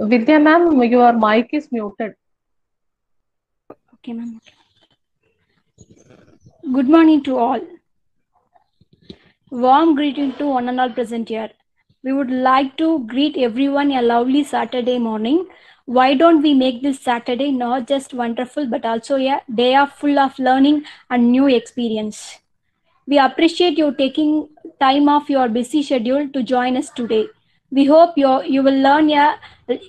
Vidya ma'am, your mic is muted. Okay, ma'am. Good morning to all. Warm greeting to one and all present here. We would like to greet everyone a lovely Saturday morning. Why don't we make this Saturday not just wonderful but also a day of full of learning and new experience? We appreciate you taking time off your busy schedule to join us today. We hope you will learn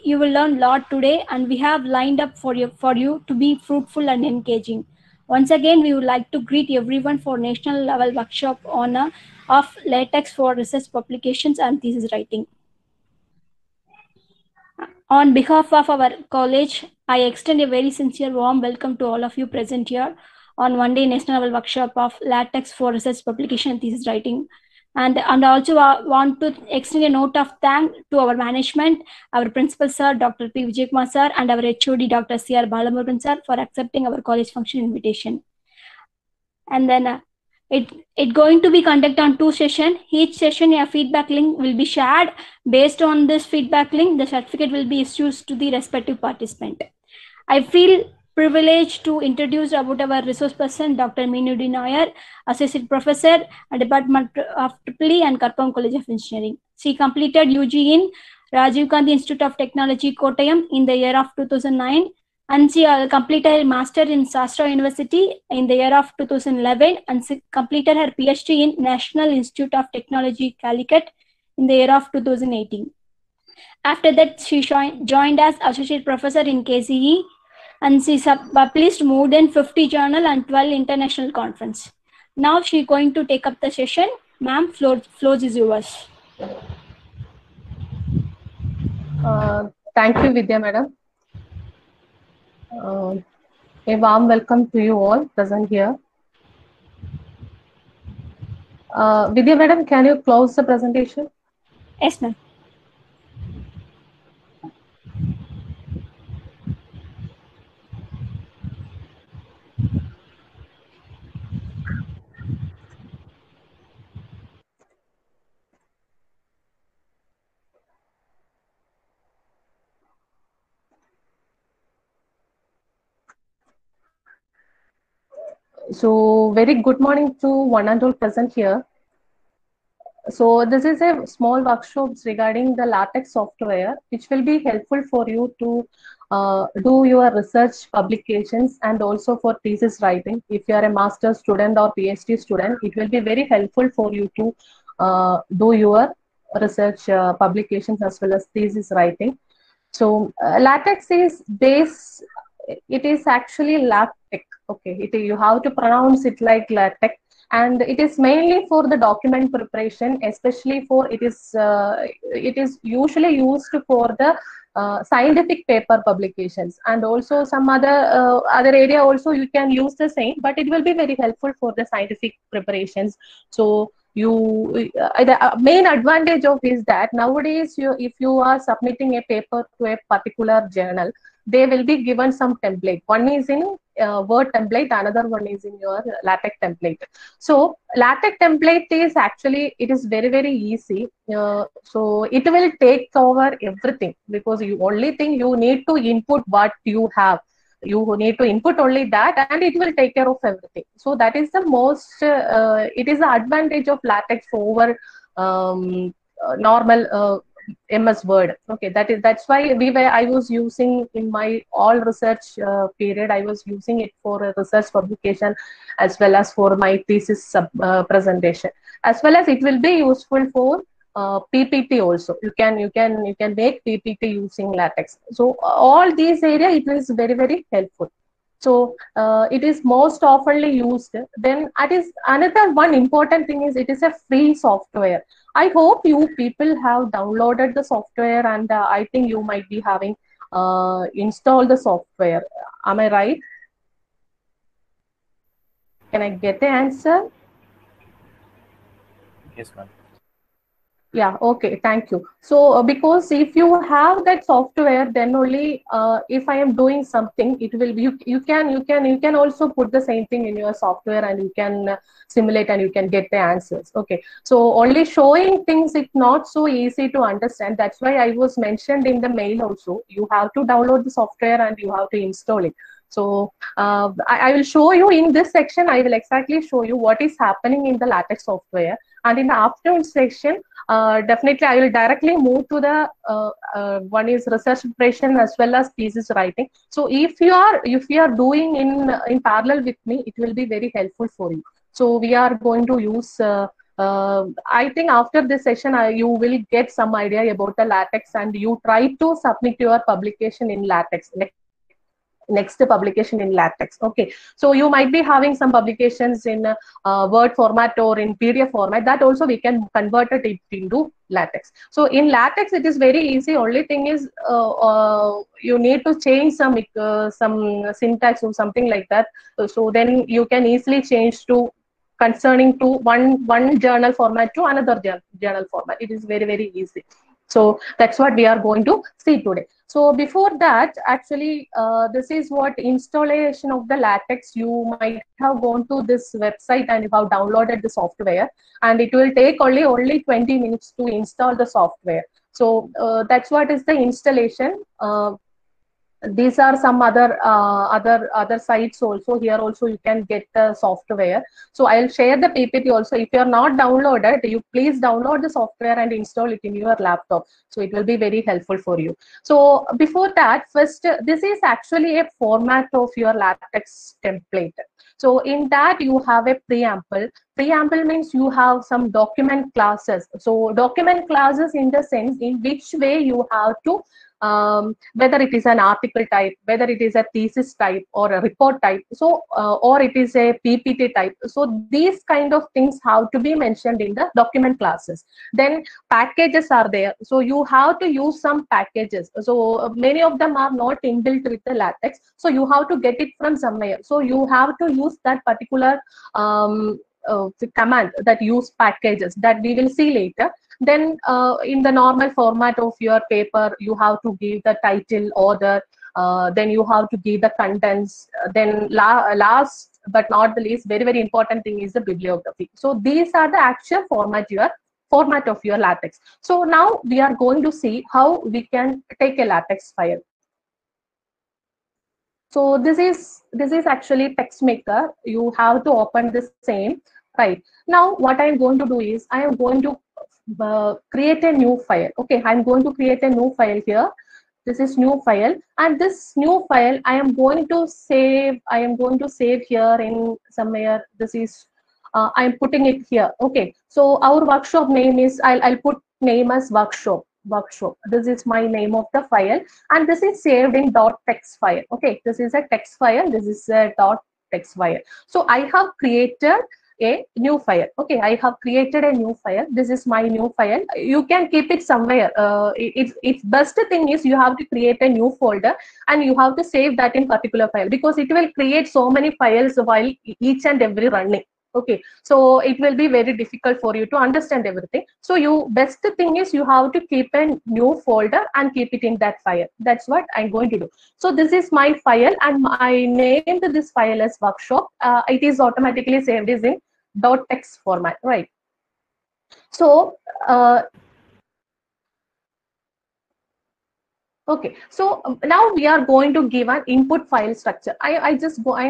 you will learn a lot today, and we have lined up for you to be fruitful and engaging. Once again, we would like to greet everyone for national level workshop on of latex for research publications and thesis writing. On behalf of our college, I extend a very sincere warm welcome to all of you present here on one day national level workshop of latex for research publication and thesis writing. And also want to extend a note of thanks to our management, our principal sir, Dr. P. Vijaykumar sir, and our HOD, Dr. C.R. Balamurugan sir, for accepting our college function invitation. And then it going to be conducted on 2 sessions. Each session a feedback link will be shared. Based on this feedback link, the certificate will be issued to the respective participant. I feel privileged to introduce about our resource person, Dr. Meenudi Nair, Associate Professor at Department of EEE and Karpam College of Engineering. She completed UG in Rajiv Gandhi Institute of Technology, Kottayam in the year of 2009, and she completed a master in Shastra University in the year of 2011, and she completed her PhD in National Institute of Technology, Calicut in the year of 2018. After that, she joined as associate professor in KCE, and she published more than 50 journal and 12 international conference. Now she going to take up the session. Ma'am, floor is yours. Thank you, Vidya madam. A warm welcome to you all present here. Vidya madam, can you close the presentation? Yes, ma'am. So, very good morning to one and all present here. So, this is a small workshop regarding the LaTeX software, which will be helpful for you to do your research publications and also for thesis writing. If you are a master's student or PhD student, it will be very helpful for you to do your research publications as well as thesis writing. So, LaTeX is base, it is actually LaTeX. Okay, you have to pronounce it like LaTeX, and it is mainly for the document preparation, especially for it is usually used for the scientific paper publications, and also some other area also you can use the same, but it will be very helpful for the scientific preparations. So the main advantage of is that nowadays if you are submitting a paper to a particular journal, they will be given some template. One is in Word template, another one is in your LaTeX template. So LaTeX template is actually, it is very easy. So it will take over everything, because the only thing you need to input what you have. You need to input only that, and it will take care of everything. So that is the most, it is the advantage of LaTeX over normal MS Word. Okay, that's why I was using in my all research period. I was using it for a research publication as well as for my thesis presentation. As well as it will be useful for PPT also. You can make PPT using LaTeX. So all these area it is very helpful. So it is most oftenly used. Then it is another one important thing is it is a free software. I hope you people have downloaded the software, and I think you might be having installed the software. Am I right? Can I get the answer? Yes, ma'am. Yeah, okay, thank you. So, because if you have that software, then only if I am doing something, it will be you can also put the same thing in your software and you can simulate and you can get the answers. Okay, so only showing things it's not so easy to understand. That's why I was mentioned in the mail also. You have to download the software and you have to install it. So I will show you in this section. I will exactly show you what is happening in the LaTeX software, and in the afternoon section definitely I will directly move to the one is research preparation as well as thesis writing. So if you are doing in parallel with me, it will be very helpful for you. So we are going to use I think after this session you will get some idea about the LaTeX, and you try to submit your publication in LaTeX, next publication in LaTeX. Okay, so you might be having some publications in Word format or in PDF format. That also we can convert it into LaTeX. So in LaTeX, it is very easy. Only thing is you need to change some syntax or something like that. So then you can easily change to concerning to one journal format to another journal format. It is very easy. So that's what we are going to see today. So before that, actually, this is what installation of the LaTeX. You might have gone to this website and you have downloaded the software, and it will take only 20 minutes to install the software. So that's what is the installation. These are some other sites also. Here also you can get the software. So I'll share the PPT also. If you're not downloaded, you please download the software and install it in your laptop. So it will be very helpful for you. So before that, first, this is actually a format of your LaTeX template. So in that you have a preamble. Preamble means you have some document classes. So document classes in the sense in which way you have to whether it is an article type, whether it is a thesis type or a report type, so or it is a PPT type. So these kind of things have to be mentioned in the document classes. Then packages are there, so you have to use some packages. So many of them are not inbuilt with the LaTeX, so you have to get it from somewhere. So you have to use that particular command that use packages that we will see later. Then in the normal format of your paper, you have to give the title, author, then you have to give the contents. Then last but not the least, very important thing is the bibliography. So these are the actual format of your LaTeX. So now we are going to see how we can take a LaTeX file. So this is actually TextMaker. You have to open the same. Right now, what I am going to do is I am going to create a new file. Okay, I'm going to create a new file here. This is new file, and this new file I am going to save. I am going to save here in somewhere. This is I'm putting it here. Okay, so our workshop name is I'll put name as workshop. This is my name of the file, and this is saved in .text file. Okay, this is a text file. This is a .text file. So I have created a new file. Okay, I have created a new file. This is my new file. You can keep it somewhere. It's best thing is you have to create a new folder and you have to save that in particular file, because it will create so many files while each and every running. Okay, so it will be very difficult for you to understand everything. So best thing is you have to keep a new folder and keep it in that file. That's what I'm going to do. So this is my file, and I named this file as workshop. It is automatically saved as in .text format, right? So okay, so now we are going to give an input file structure. I'm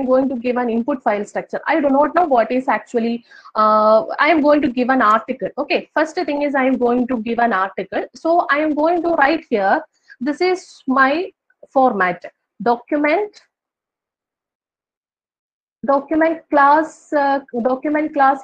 going to give an input file structure. I do not know what is actually, I am going to give an article. Okay, first thing is I am going to give an article. So I am going to write here, this is my format, document class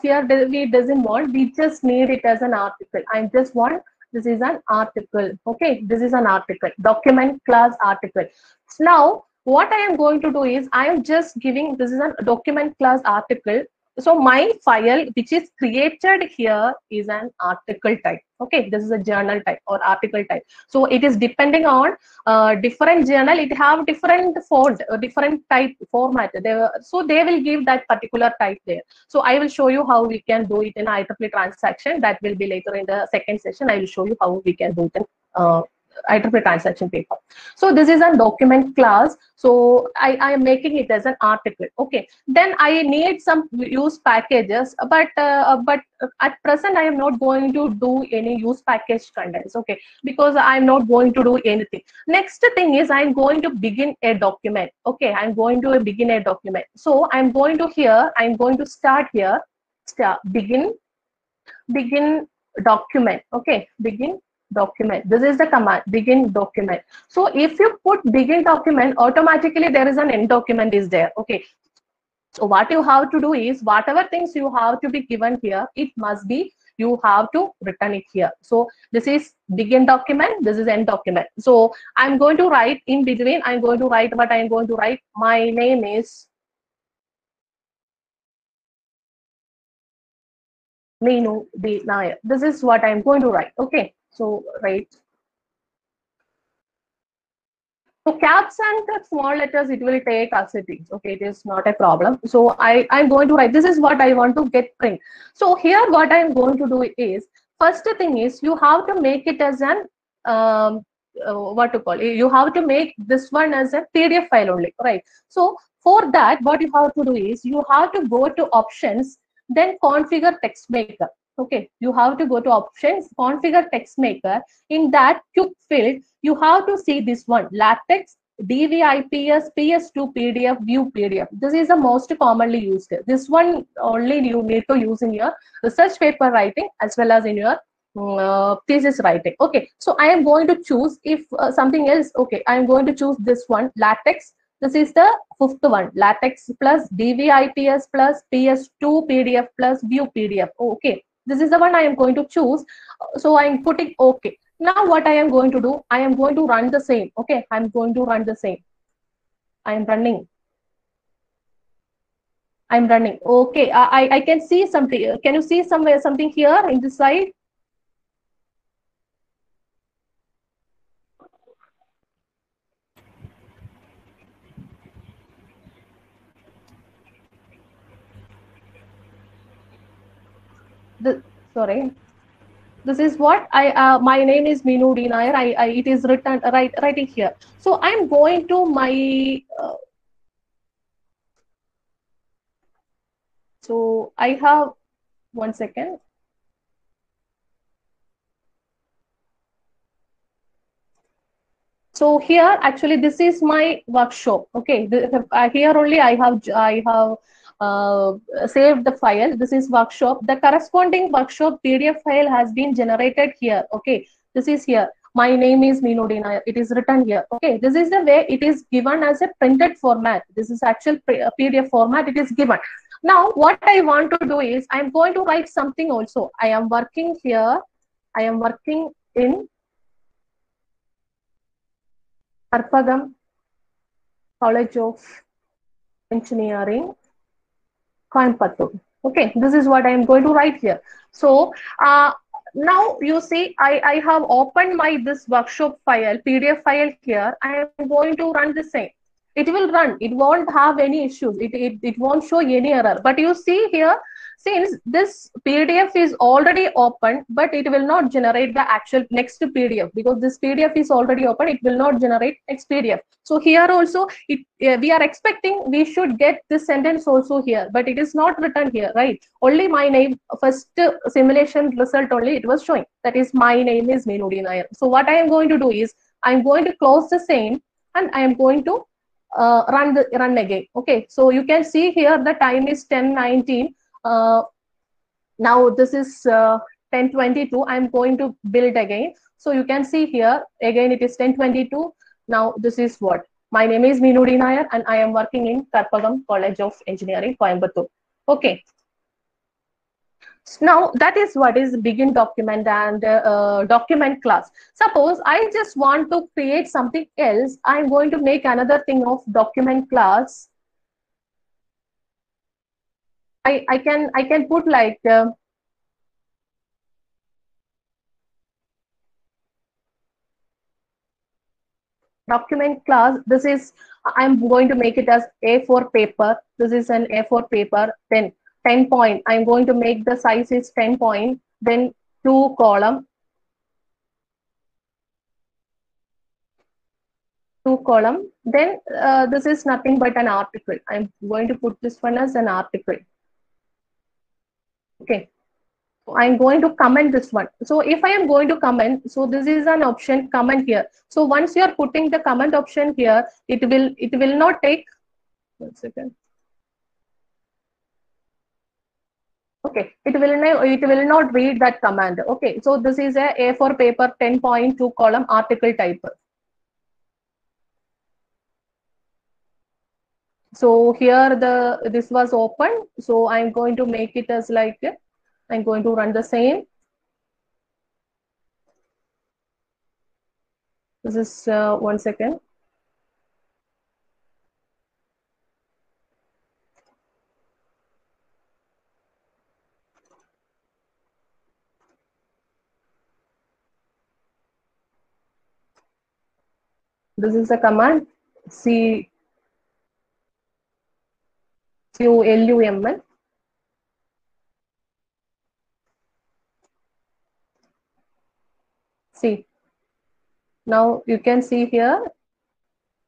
here we doesn't want, we just need it as an article. I just want this is an article. Okay, this is an article, document class article. So now what I am going to do is I am just giving this is a document class article. So my file which is created here is an article type. Okay, this is a journal type or article type. So it is depending on different journal. It have different font, different type format. So they will give that particular type there. So I will show you how we can do it in IEEE transaction. That will be later in the second session. I will show you how we can do it in IEEE transaction paper. So this is a document class. So I am making it as an article. Okay. Then I need some use packages, but at present I am not going to do any use package contents. Okay, because I am not going to do anything. Next thing is I'm going to begin a document. Okay, I'm going to begin a document. So I'm going to here. I'm going to start here. Start begin document. Okay, begin document. This is the command, begin document. So if you put begin document, automatically there is an end document is there. Okay, so what you have to do is whatever things you have to be given here, it must be, you have to return it here. So this is begin document, this is end document. So I'm going to write in between, I'm going to write what I'm going to write. My name is Meenu D. Nair. This is what I'm going to write. Okay, so write. So caps and the small letters, it will take as it is. Okay, it is not a problem. So I'm going to write, this is what I want to get print. So here what I'm going to do is, first thing is you have to make it as an, what to call it, you have to make this one as a PDF file only, right? So for that, what you have to do is, you have to go to options, then configure text maker. Okay, you have to go to options, configure text maker. In that quick field, you have to see this one, latex, DVIPS, PS2 PDF, view PDF. This is the most commonly used. This one only you need to use in your research paper writing as well as in your thesis writing. Okay, so I am going to choose, if something else, okay, I am going to choose this one, latex. This is the fifth one, latex plus DVIPS plus PS2 PDF plus view PDF. Okay, this is the one I am going to choose. So I am putting okay. Now what I am going to do, I am going to run the same. Okay, I am going to run the same. I am running. I'm running. Okay, I can see something. Can you see somewhere something here in this side? Sorry. This is what I my name is Meenu D. Nair. It is written writing here. So I'm going to my so I have 1 second. So here actually this is my workshop. Okay, here only I have saved the file. This is workshop. The corresponding workshop PDF file has been generated here. Okay, this is here. My name is Meenu D. Nair. It is written here. Okay, this is the way it is given as a printed format. This is actual PDF format. It is given. Now what I want to do is I'm going to write something also. I am working here. I am working in Karpagam College of Engineering, Coimbatore. Okay, this is what I am going to write here. So now you see I have opened my this workshop file, PDF file here. I am going to run the same. It will run. It won't have any issues. It won't show any error. But you see here, since this PDF is already open, but it will not generate the actual next PDF because this PDF is already open. It will not generate next PDF. So here also, we are expecting we should get this sentence also here, but it is not written here, right? Only my name, first simulation result only it was showing. That is my name is Meenu D. Nair. So what I am going to do is I'm going to close the same and I am going to run again. Okay, so you can see here the time is 10:19. Now this is 10:22. I'm going to build again. So you can see here again it is 10:22. Now this is what, my name is Meenu D. Nair and I am working in Karpagam College of Engineering, Coimbatore. Okay. Now that is what is begin document and document class. Suppose I just want to create something else. I'm going to make another thing of document class. I can put like document class. This is, I'm going to make it as A4 paper. This is an A4 paper. Then 10 point. I'm going to make the size is 10 point. Then 2 column. 2 column. Then this is nothing but an article. I'm going to put this one as an article. Okay. I'm going to comment this one. So if I am going to comment, so this is an option, comment here. So once you are putting the comment option here, it will not take, 1 second. Okay, it will not read that command. Okay, so this is a A4 paper 10.2 column article type. So here this was open. So I'm going to make it as like, I'm going to run the same. This is 1 second. This is the command CULUML. See, now you can see here.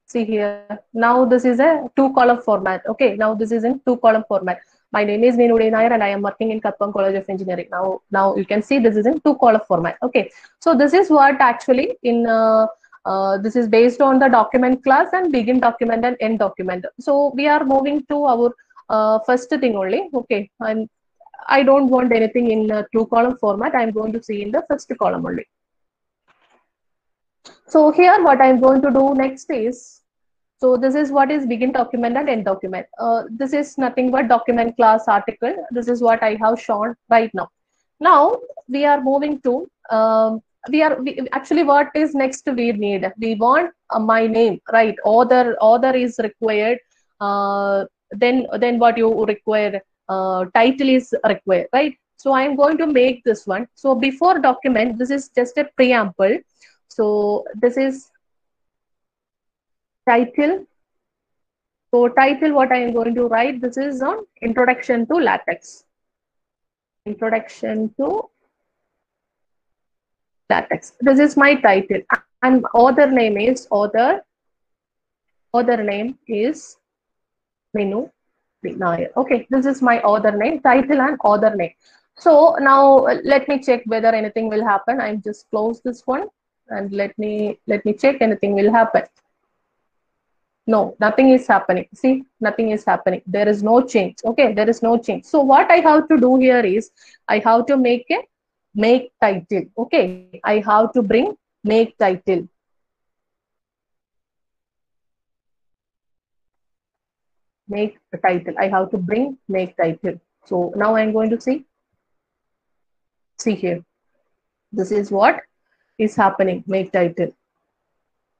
See here. Now this is a 2 column format. Okay, now this is in 2 column format. My name is Meenudi Nair and I am working in Kappam College of Engineering. Now you can see this is in 2 column format. Okay, so this is what actually in this is based on the document class and begin document and end document. So we are moving to our first thing only. Okay, and I don't want anything in 2 column format. I'm going to see in the first column only. So here what I'm going to do next is, so this is what is begin document and end document. This is nothing but document class article. This is what I have shown right now. Now we are moving to, actually what is next we need? We want my name, right? Author is required. Then what you require, title is required, right? So I'm going to make this one. So before document, this is just a preamble. So this is title. So title, what I am going to write, this is on Introduction to LaTeX. Introduction to LaTeX. This is my title. And author name is Author name is Meenudi Nair. Okay, this is my author name, title and author name. So now let me check whether anything will happen. I'm just close this one and let me check anything will happen. No, nothing is happening. See, nothing is happening. There is no change. Okay, there is no change. So what I have to do here is I have to make title. Okay, I have to bring make title. Make the title. I have to bring make title. So now I'm going to see here. This is what is happening. Make title.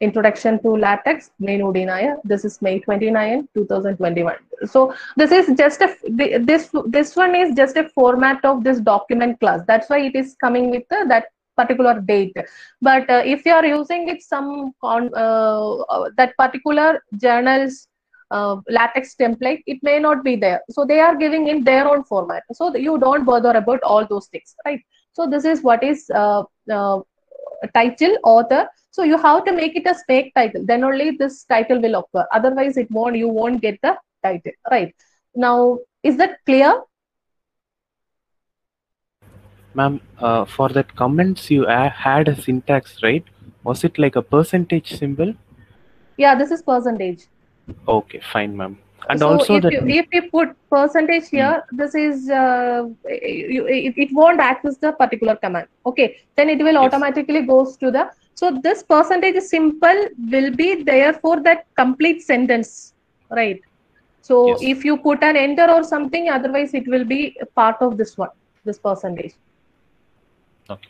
Introduction to LaTeX, Meenudi Nair. This is May 29, 2021. So this is just this one is just a format of this document class. That's why it is coming with that particular date. But if you are using it that particular journal's LaTeX template, it may not be there. So they are giving in their own format. So you don't bother about all those things, right? So this is what is title, author. So you have to make it a fake title. Then only this title will occur. Otherwise, you won't get the title, right? Now, is that clear? Ma'am, for that comments, you had a syntax, right? Was it like a percentage symbol? Yeah, this is percentage. Okay, fine, ma'am. And so also if you put percentage here, this is it won't access the particular command. Okay, then it will automatically goes to the. So this percentage simple will be there for that complete sentence, right? So if you put an enter or something, otherwise it will be part of this one, this percentage. Okay.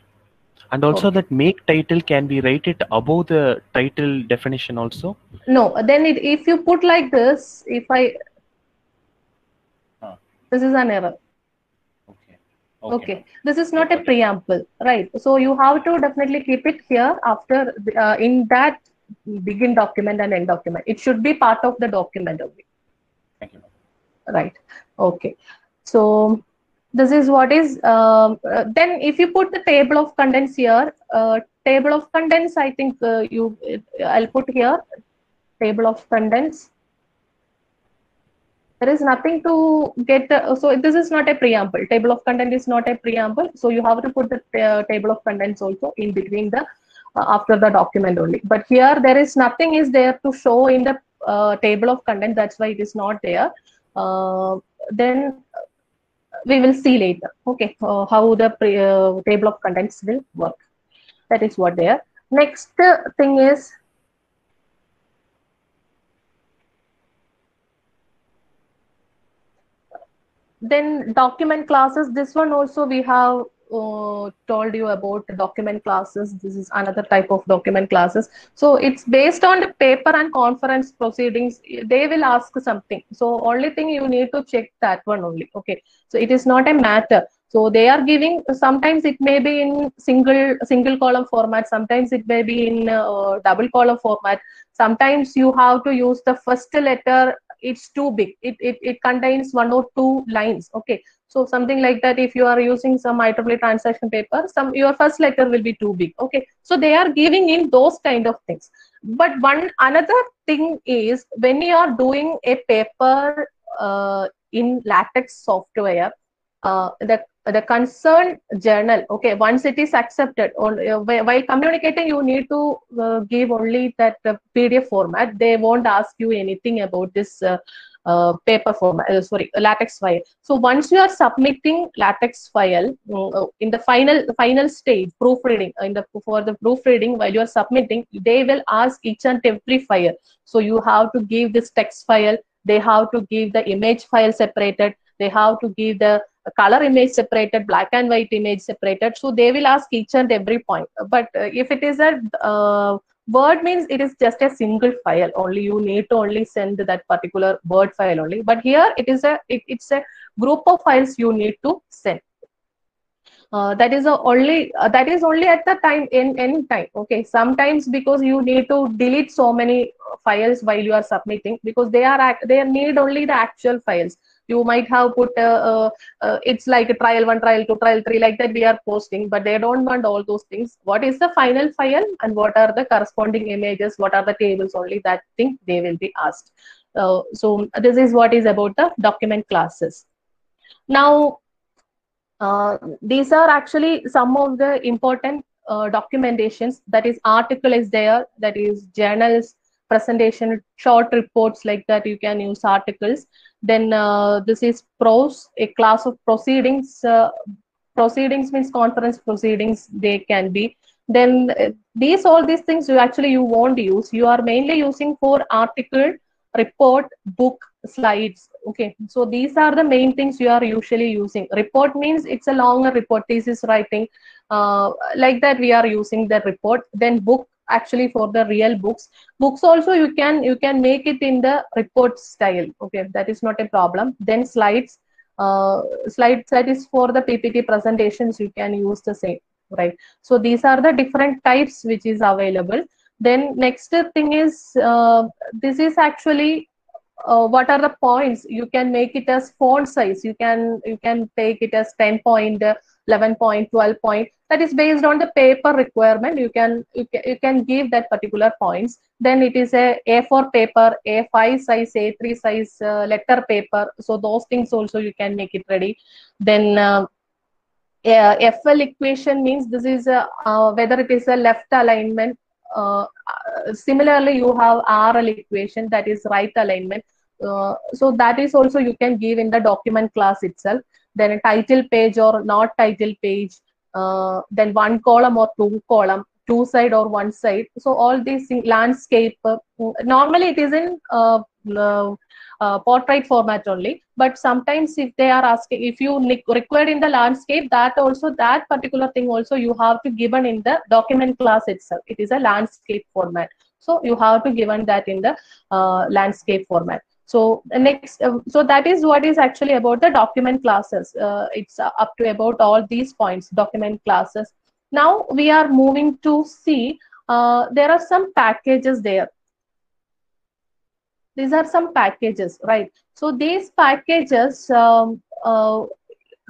And also that make title, can we write it above the title definition also? No, then if you put like this, if I This is an error. Okay. Okay. This is not a preamble, right? So you have to definitely keep it here after in that begin document and end document. It should be part of the document only. Thank you. Right. Okay. So this is what is then if you put the table of contents here, table of contents, I think I'll put here table of contents. There is nothing to get, so this is not a preamble. Table of content is not a preamble. So you have to put the table of contents also in between the, after the document only. But here there is nothing is there to show in the table of content. That's why it is not there. Then we will see later, okay, how the table of contents will work. That is what there. Next thing is, then document classes. This one also we have told you about the document classes. This is another type of document classes. So it's based on the paper and conference proceedings. They will ask something. So only thing you need to check that one only. Okay. So it is not a matter. So they are giving, sometimes it may be in single column format. Sometimes it may be in double column format. Sometimes you have to use the first letter. It's too big. It contains 1 or 2 lines. Okay. So something like that, if you are using some IEEE transaction paper, your first letter will be too big. Okay. So they are giving in those kind of things. But another thing is, when you are doing a paper in LaTeX software, the concerned journal, okay, once it is accepted, while communicating, you need to give only that PDF format. They won't ask you anything about this paper format, sorry, LaTeX file. So once you are submitting LaTeX file in the final stage, proofreading, for the proofreading, while you are submitting, they will ask each and every file. So you have to give this text file. They have to give the image file separated. They have to give the color image separated, black and white image separated. So they will ask each and every point. But if it is a Word, means it is just a single file only. You need to only send that particular Word file only. But here it is it's a group of files you need to send. That is only at the time in any time. Okay, sometimes because you need to delete so many files while you are submitting, because they need only the actual files. You might have put it's like a trial 1, trial 2, trial 3, like that we are posting, but they don't want all those things. What is the final file and what are the corresponding images, what are the tables, only that thing they will be asked. So this is what is about the document classes. Now these are actually some of the important documentations. That is, article is there, that is journals, presentation, short reports, like that you can use articles. Then this is prose, a class of proceedings. Proceedings means conference proceedings, they can be. Then all these things you won't use. You are mainly using for article, report, book, slides. Okay, so these are the main things you are usually using. Report means it's a longer report, thesis writing, like that we are using the report. Then book, actually for the real books also you can make it in the report style. Okay, that is not a problem. Then slides, that is for the PPT presentations, you can use the same, right? So these are the different types which is available. Then next thing is this is actually what are the points. You can make it as font size. You can take it as 10 point, 11 point, 12 point. That is based on the paper requirement. You can give that particular points. Then it is a A4 paper, A5 size, A3 size letter paper. So those things also you can make it ready. Then FL equation means this is whether it is a left alignment. Similarly, you have RL equation, that is right alignment. So that is also you can give in the document class itself. Then a title page or not title page. Then 1 column or 2 column, 2 side or 1 side. So all these landscape. Normally it is in portrait format only, but sometimes if they are asking, if you required in the landscape, that particular thing also you have to given in the document class itself. It is a landscape format, so you have to given that in the landscape format. So next, so that is what is actually about the document classes. It's up to about all these points, document classes. Now we are moving to see, there are some packages there. These are some packages, right? So these packages,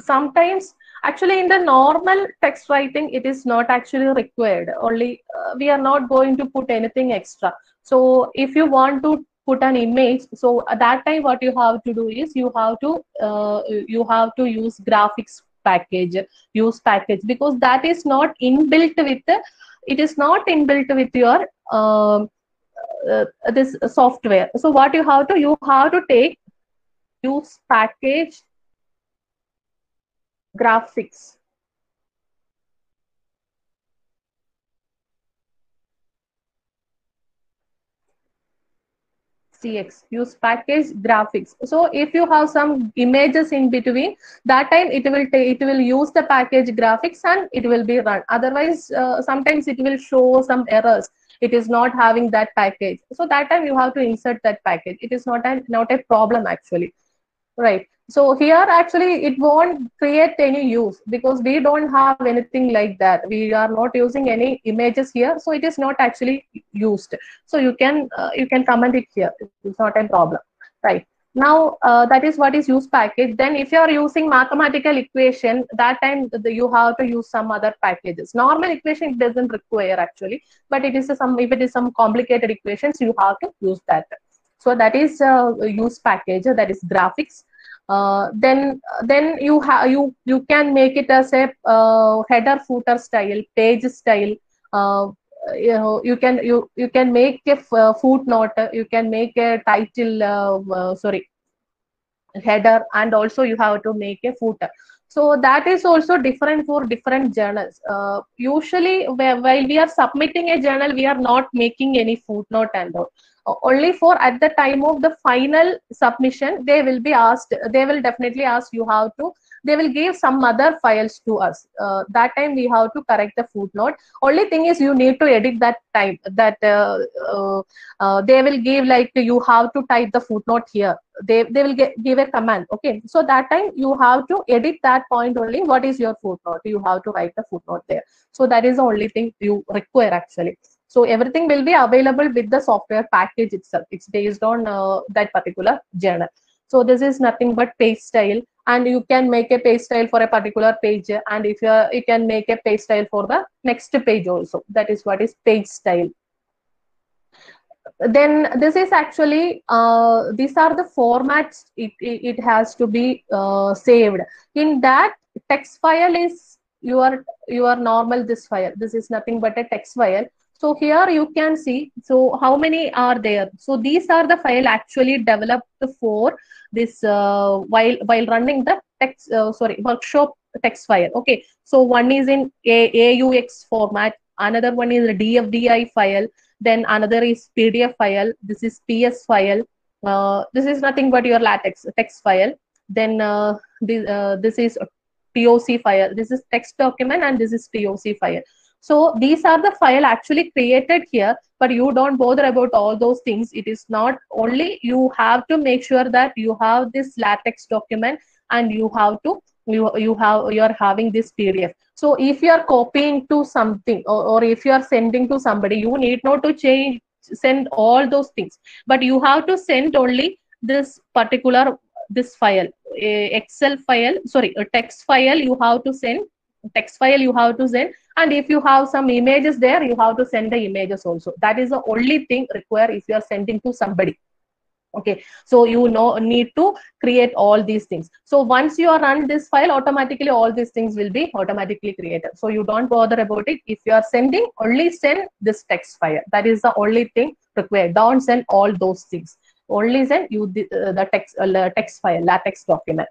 sometimes actually in the normal text writing, it is not actually required. Only we are not going to put anything extra. So if you want to put an image, so at that time what you have to do is you have to use graphics package, use package, because that is not inbuilt with the, it is not inbuilt with your this software. So what you have to take, use package graphics. CX, use package graphics. So if you have some images in between, that time it will use the package graphics and it will be run. Otherwise, sometimes it will show some errors. It is not having that package. So that time you have to insert that package. It is not a problem actually. Right. So here actually it won't create any use because we don't have anything like that. We are not using any images here, so it is not actually used. So you can comment it here. It's not a problem. Right. Now that is what is use package. Then if you are using mathematical equation, that time you have to use some other packages. Normal equation it doesn't require actually, but it is if it is some complicated equations, you have to use that. So that is use package, that is graphics. Then you can make it as a header footer style, page style. You can make a footnote, you can make a title, header, and also you have to make a footer. So that is also different for different journals. Usually while we are submitting a journal, we are not making any footnote and all. Only for at the time of the final submission, they will definitely ask you how to, they will give some other files to us. That time we have to correct the footnote. Only thing is you need to edit that time, that they will give like you have to type the footnote here. They will give a command. Okay, so that time you have to edit that point only. What is your footnote? You have to write the footnote there. So that is the only thing you require actually. So everything will be available with the software package itself. It's based on that particular journal. So this is nothing but page style, and you can make a page style for a particular page, and if you can make a page style for the next page also. That is what is page style. Then this is actually these are the formats it has to be saved. In that, text file is your normal this file. This is nothing but a text file. So here you can see, so how many are there? So these are the file actually developed for this while running the text workshop text file. Okay, so one is in AUX format, another one is a DFDI file, then another is PDF file, this is PS file, this is nothing but your LaTeX text file. Then this is TOC file, this is text document, and this is TOC file. So these are the file actually created here, but you don't bother about all those things. It is not only, you have to make sure that you have this LaTeX document, and you have to you are having this PDF. So if you are copying to something, or if you are sending to somebody, you need not to send all those things, but you have to send only this particular this file, Excel file, sorry, a text file you have to send, and if you have some images there, you have to send the images also. That is the only thing required if you are sending to somebody. Okay, so you need to create all these things. So once you are run this file, automatically all these things will be automatically created. So you don't bother about it. If you are sending, only send this text file. That is the only thing required. Don't send all those things. Only send you the text file, LaTeX document.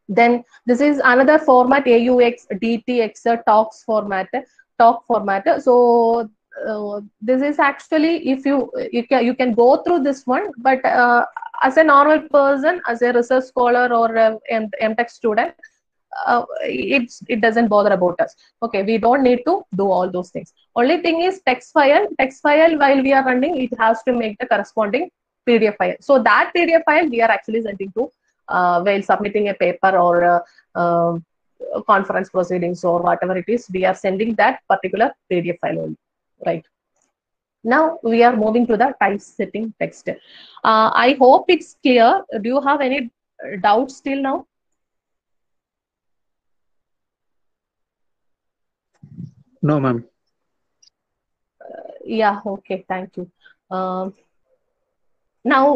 Then this is another format, AUX, DTX, talk format. So this is actually, if you can go through this one, but as a normal person, as a research scholar or a MTech student, it doesn't bother about us. Okay, we don't need to do all those things. Only thing is text file while we are running, it has to make the corresponding PDF file. So that PDF file we are actually sending to while submitting a paper or conference proceedings or whatever it is, we are sending that particular PDF file only, right? Now we are moving to the typesetting text. I hope it's clear. Do you have any doubts till now? No, ma'am. Yeah, okay, thank you. Now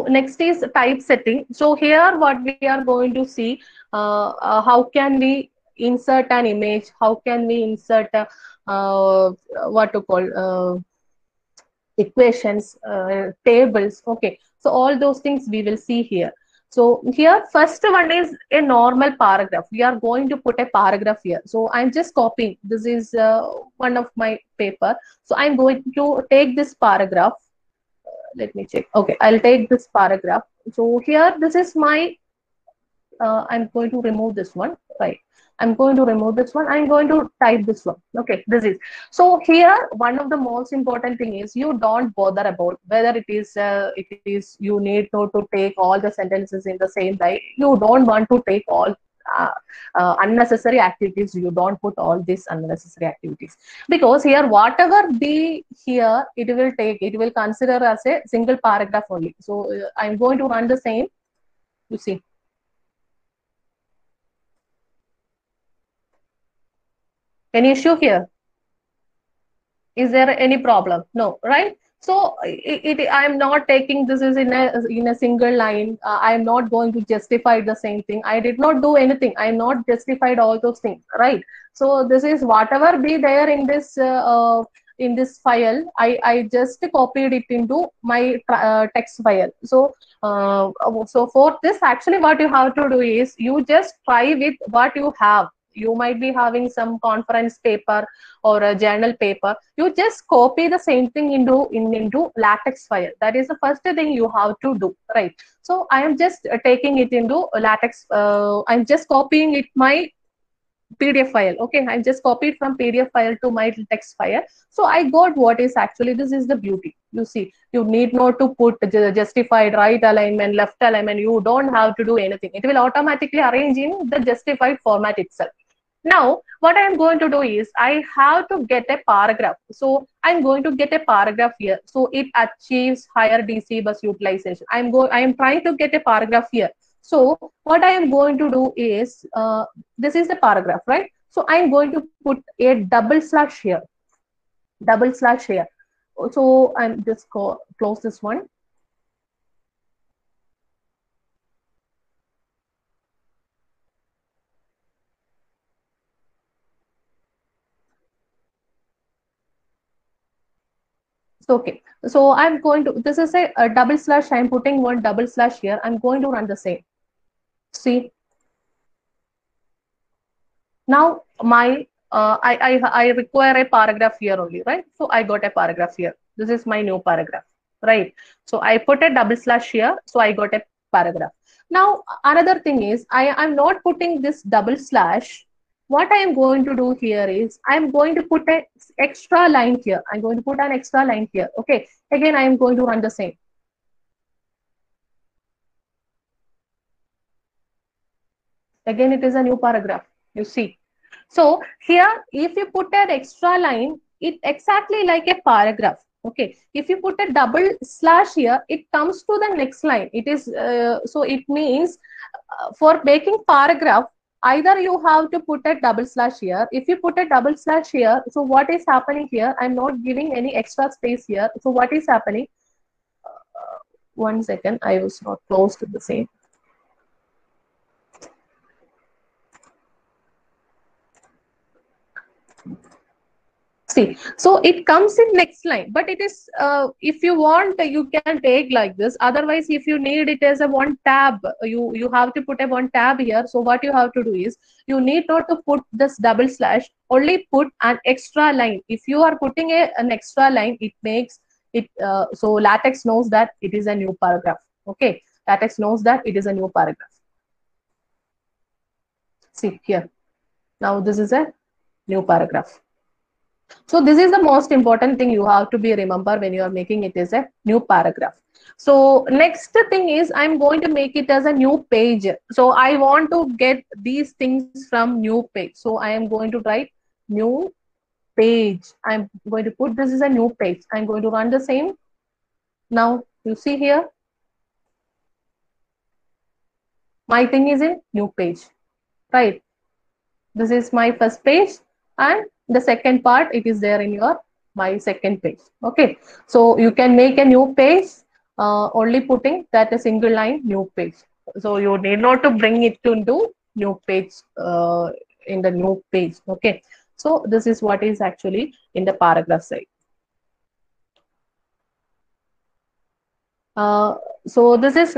next is typesetting. So here what we are going to see, how can we insert an image, how can we insert what to call equations, tables. Okay, so all those things we will see here. So here first one is a normal paragraph. We are going to put a paragraph here. So I'm just copying. This is one of my paper. So I'm going to take this paragraph. Let me check. Okay, I'll take this paragraph. So here this is my I'm going to remove this one, right? I'm going to remove this one. I'm going to type this one. Okay, this is. So here, one of the most important thing is you don't bother about whether it is you need to take all the sentences in the same line. You don't want to take all unnecessary activities. You don't put all these unnecessary activities, because here whatever be here, it will consider as a single paragraph only. So I'm going to run the same. You see. Any issue here? Is there any problem? No, right? So I am not taking this is in a single line. I am not going to justify the same thing. I did not do anything. I am not justified all those things, right? So this is whatever be there in this file. I just copied it into my text file. So so for this, actually, what you have to do is you just try with what you have. You might be having some conference paper or a journal paper. You just copy the same thing into LaTeX file. That is the first thing you have to do, right? So I am just taking it into LaTeX. I'm just copying it my PDF file. Okay, I just copied from PDF file to my text file. So I got what is actually, this is the beauty. You see, you need not to put justified right alignment, left alignment. You don't have to do anything. It will automatically arrange in the justified format itself. Now, what I am going to do is I have to get a paragraph. So I'm going to get a paragraph here. So it achieves higher DC bus utilization. I am trying to get a paragraph here. So what I am going to do is, this is the paragraph, right? So I'm going to put a double slash here. Double slash here. So I'm just close this one. Okay, so I'm going to, this is a double slash, I'm putting one double slash here. I'm going to run the same. See, now my I require a paragraph here only, right? So I got a paragraph here. This is my new paragraph, right? So I put a double slash here, so I got a paragraph. Now another thing is I'm not putting this double slash. What I am going to do here is I'm going to put an extra line here. I'm going to put an extra line here. Okay, again I am going to run the same. Again it is a new paragraph, you see. So here, if you put an extra line, it exactly like a paragraph. Okay, if you put a double slash here, it comes to the next line. It is so it means for making paragraph, either you have to put a double slash here. If you put a double slash here, so what is happening here? I'm not giving any extra space here. So what is happening? 1 second, I was not close to the same. See, so it comes in next line, but it is if you want, you can take like this. Otherwise, if you need it as a one tab, you have to put a one tab here. So what you have to do is you need not to put this double slash, only put an extra line. If you are putting an extra line, it makes it so LaTeX knows that it is a new paragraph. Okay, LaTeX knows that it is a new paragraph. See here, now this is a new paragraph. So this is the most important thing you have to be remember when you are making it as a new paragraph. So next thing is I'm going to make it as a new page. So I want to get these things from new page. So I am going to write new page. I'm going to put this is a new page. I'm going to run the same. Now you see here, my thing is in new page, right? This is my first page, and the second part, it is there in your my second page. Okay, so you can make a new page only putting that a single line new page. So you need not to bring it into new page in the new page. Okay, so this is what is actually in the paragraph side. So this is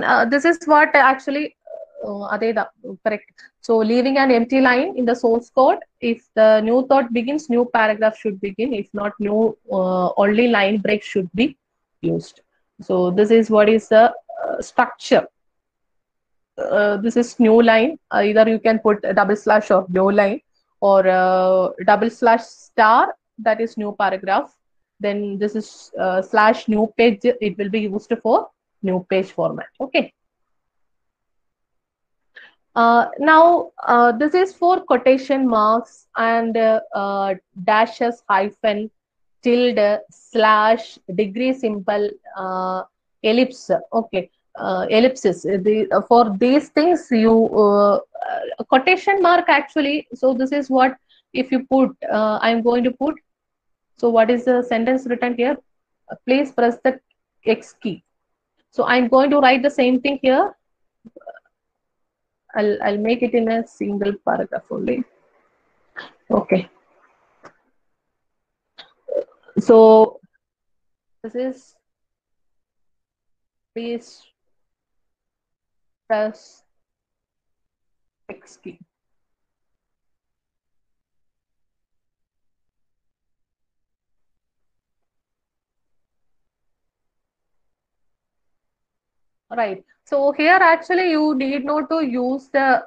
what actually correct. So leaving an empty line in the source code. If the new thought begins, new paragraph should begin. If not, new only line break should be used. So this is what is the structure. This is new line. Either you can put a double slash or new line, or double slash star, that is new paragraph. Then this is slash new page. It will be used for new page format. Okay. Now this is for quotation marks and dashes, hyphen, tilde, slash, degree symbol, ellipse. Okay, ellipses. For these things, you quotation mark actually. So this is what if you put. I'm going to put. So what is the sentence written here? Please press the X key. So I'm going to write the same thing here. I'll make it in a single paragraph only. Okay. So this is please press X key. Right. So here actually you need not to use the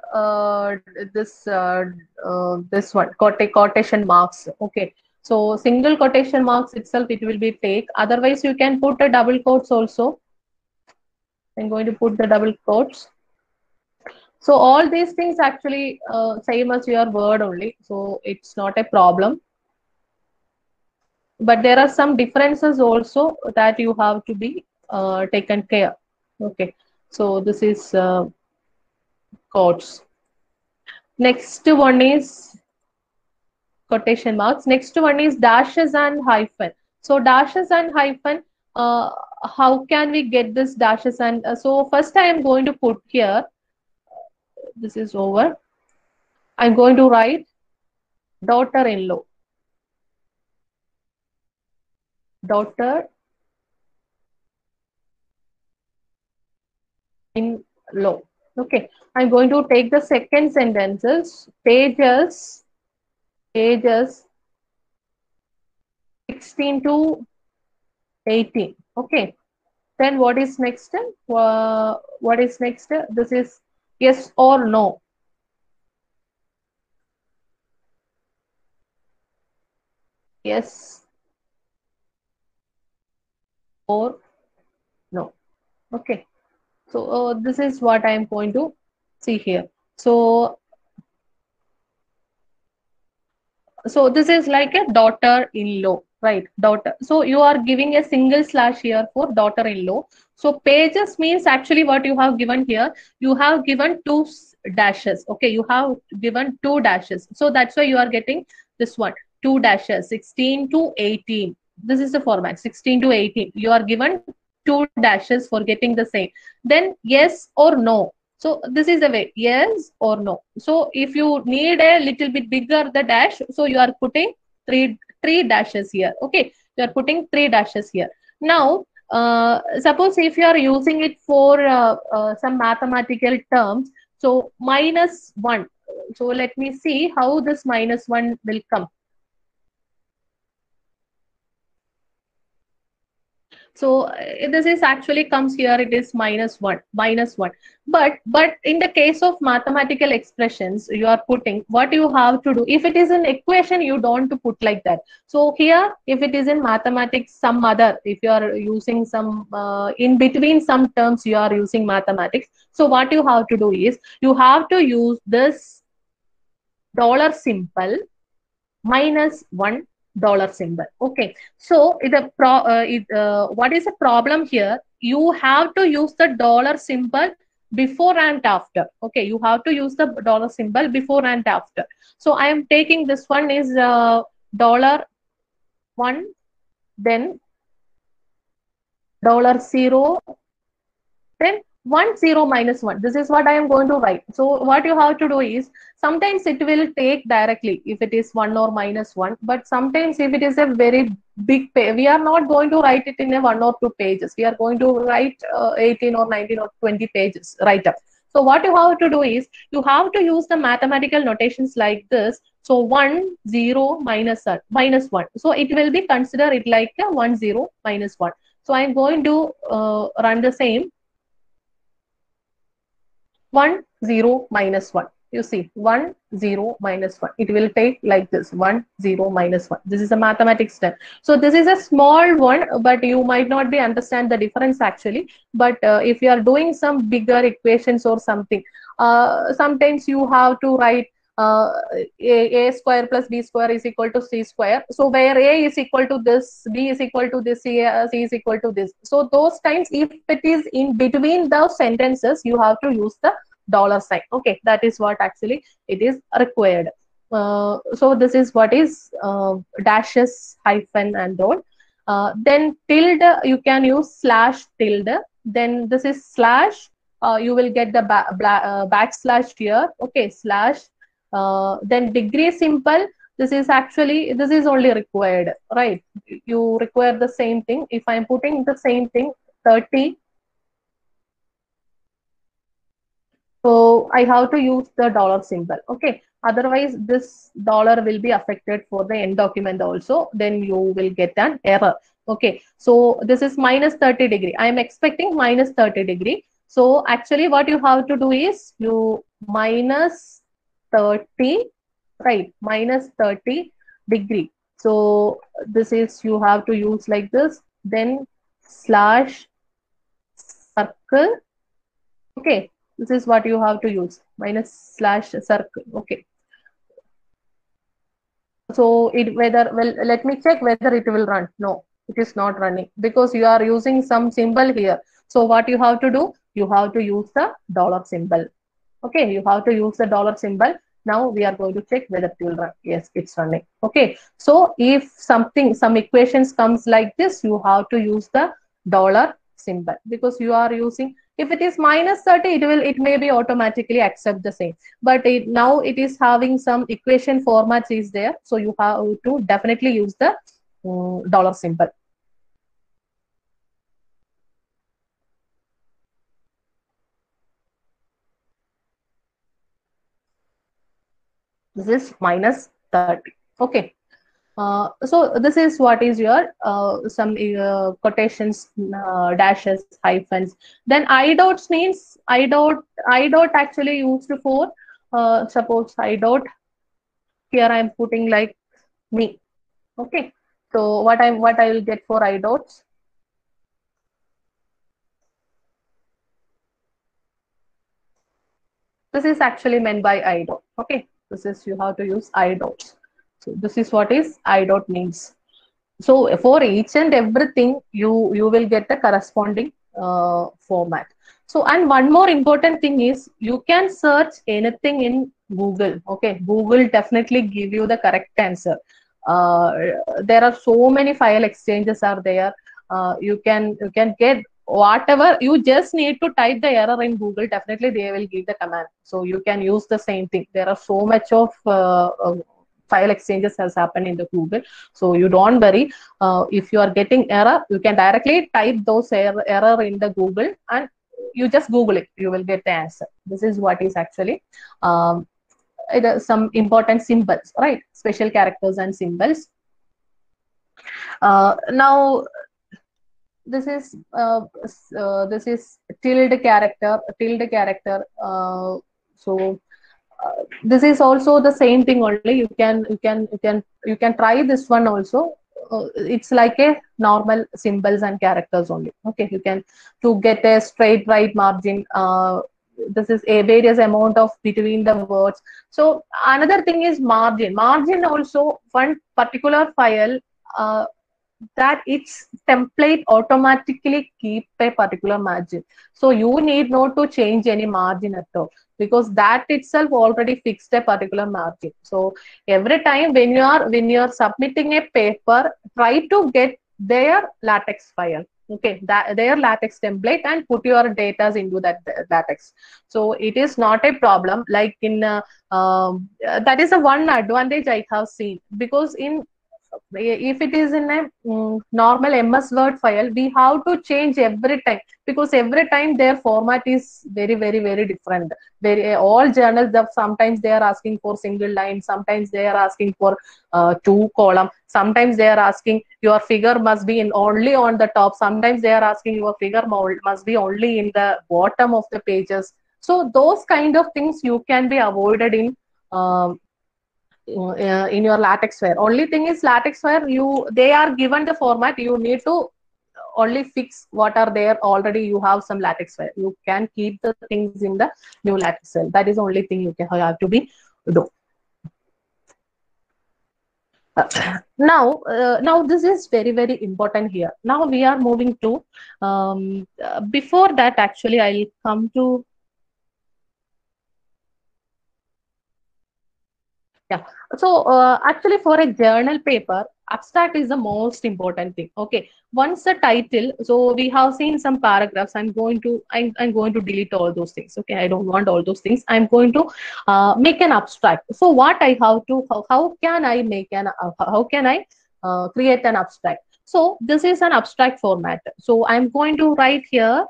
this one quotation marks. Okay. So single quotation marks itself it will be take. Otherwise you can put a double quotes also. I'm going to put the double quotes. So all these things actually same as your word only. So it's not a problem. But there are some differences also that you have to be taken care. Okay. So this is quotes. Next one is quotation marks. Next one is dashes and hyphen. So dashes and hyphen, how can we get this dashes and so first I am going to put here, this is over. I'm going to write daughter-in-law. Daughter-in-law. Okay. I'm going to take the second sentences, pages 16 to 18. Okay. Then what is next? What is next? This is yes or no. Yes or no. Okay. So this is what I am going to see here. So this is like a daughter-in-law, right? Daughter. So you are giving a single slash here for daughter-in-law. So pages means actually what you have given here. You have given two dashes. Okay, you have given two dashes. So that's why you are getting this one, two dashes, 16 to 18. This is the format, 16 to 18. You are given two dashes for getting the same. Then yes or no. So this is the way, yes or no. So if you need a little bit bigger the dash, so you are putting three dashes here. Okay, you are putting three dashes here. Now, suppose if you are using it for some mathematical terms, so -1. So let me see how this -1 will come. So this is actually comes here, it is -1, -1. But in the case of mathematical expressions, you are putting what you have to do. If it is an equation, you don't put like that. So here, if it is in mathematics, some other, if you are using some in between some terms, you are using mathematics. So what you have to do is you have to use this dollar symbol -1 dollar symbol. Okay, so what is the problem here? You have to use the dollar symbol before and after. Okay, you have to use the dollar symbol before and after. So I am taking this one is $1, then $0, then 1 0 -1. This is what I am going to write. So what you have to do is, sometimes it will take directly if it is 1 or -1, but sometimes if it is a very big page, we are not going to write it in a 1 or 2 pages. We are going to write 18 or 19 or 20 pages right up. So what you have to do is, you have to use the mathematical notations like this. So 1 0 -1. So it will be consider it like a 1 0 -1. So I'm going to run the same. 1 0 -1. You see, 1 0 -1. It will take like this, 1 0 -1. This is a mathematics term. So this is a small one, but you might not be understand the difference actually. But if you are doing some bigger equations or something, sometimes you have to write a square plus b square is equal to c square. So where a is equal to this, b is equal to this, c is equal to this. So those times, if it is in between those sentences, you have to use the dollar sign. Okay, that is what actually it is required. So this is what is dashes, hyphen and all. Then tilde, you can use slash tilde. Then this is slash. You will get the backslash here. Okay, slash. Then degree symbol. This is only required, right? You require the same thing. If I'm putting the same thing, 30. So I have to use the dollar symbol. Okay. Otherwise, this dollar will be affected for the end document also. Then you will get an error. Okay. So this is -30 degree. I am expecting -30 degree. So actually what you have to do is you -30, right? -30 degree. So this is, you have to use like this, then slash circle. Okay. This is what you have to use, /circle. Okay. So let me check whether it will run. No, it is not running because you are using some symbol here. So what you have to do? You have to use the dollar symbol. Okay, you have to use the dollar symbol. Now we are going to check whether it will run. Yes, it's running. Okay. So if some equations comes like this, you have to use the dollar symbol because you are using. If it is -30, it may be automatically accept the same. But now it is having some equation formats is there. So you have to definitely use the dollar symbol. This is -30. Okay. So this is what is your some quotations, dashes, hyphens. Then I dots means I dot actually used for suppose I dot. Here I am putting like me. Okay. So what I will get for I dots. This is actually meant by I dot. Okay. This is, you have to use I dots. So this is what is I dot means. So for each and everything, you will get the corresponding format. So, and one more important thing is, you can search anything in Google. Okay, Google definitely give you the correct answer. There are so many file exchanges are there. You can get whatever. You just need to type the error in Google. Definitely they will give the command. So you can use the same thing. There are so much of file exchanges has happened in the Google. So you don't worry. If you are getting error, you can directly type those error in the Google and you just Google it. You will get the answer. This is what is actually some important symbols, right? Special characters and symbols. Now, this is tilde character, so this is also the same thing only. You can try this one also. It's like a normal symbols and characters only. Okay, you can, to get a straight right margin. This is a various amount of between the words. So another thing is margin. Margin also one particular file. That its template automatically keep a particular margin. So you need not to change any margin at all, because that itself already fixed a particular margin. So every time when you are submitting a paper, try to get their LaTeX file. Okay, their LaTeX template, and put your data into that LaTeX. So it is not a problem. Like in that is a one advantage I have seen, because if it is in a normal MS Word file, we have to change every time, because every time their format is very different. All journals, sometimes they are asking for single line, sometimes they are asking for 2 column, sometimes they are asking your figure must be in only on the top, sometimes they are asking your figure must be only in the bottom of the pages. So those kind of things you can be avoided in your LaTeX file. Only thing is LaTeX file, they are given the format, you need to only fix what are there already. You have some LaTeX file, you can keep the things in the new LaTeX file. That is the only thing you can have to be do. Now this is very important here. Now we are moving to before that, actually I'll come to so actually for a journal paper, abstract is the most important thing. Okay, once the title, so we have seen some paragraphs. I'm going to delete all those things. Okay, I don't want all those things. I'm going to make an abstract. So what I have to, how can I make an how can I create an abstract? So this is an abstract format. So I'm going to write here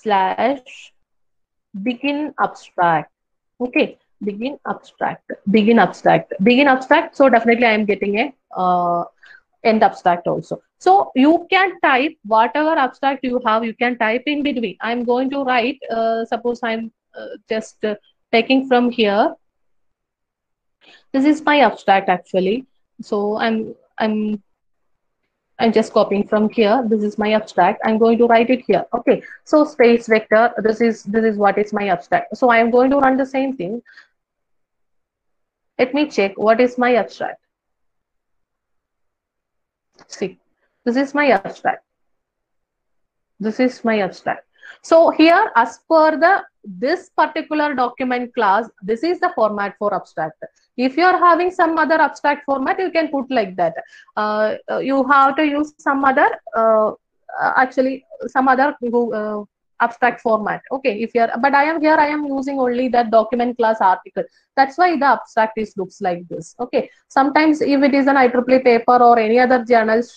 / begin abstract. Okay, begin abstract. So definitely I am getting a end abstract also. So you can type whatever abstract you have, you can type in between. I'm going to write, suppose I'm just taking from here. This is my abstract actually. So I'm just copying from here. This is my abstract. I'm going to write it here. Okay. So space vector. This is what is my abstract. So I am going to run the same thing. Let me check what is my abstract. See, this is my abstract. This is my abstract. So here, as per this particular document class, this is the format for abstract. If you are having some other abstract format, you can put like that. You have to use some other, actually, some other abstract format. Okay, if you're, but I am using only that document class article. That's why the abstract looks like this. Okay, sometimes if it is an IEEE paper or any other journals,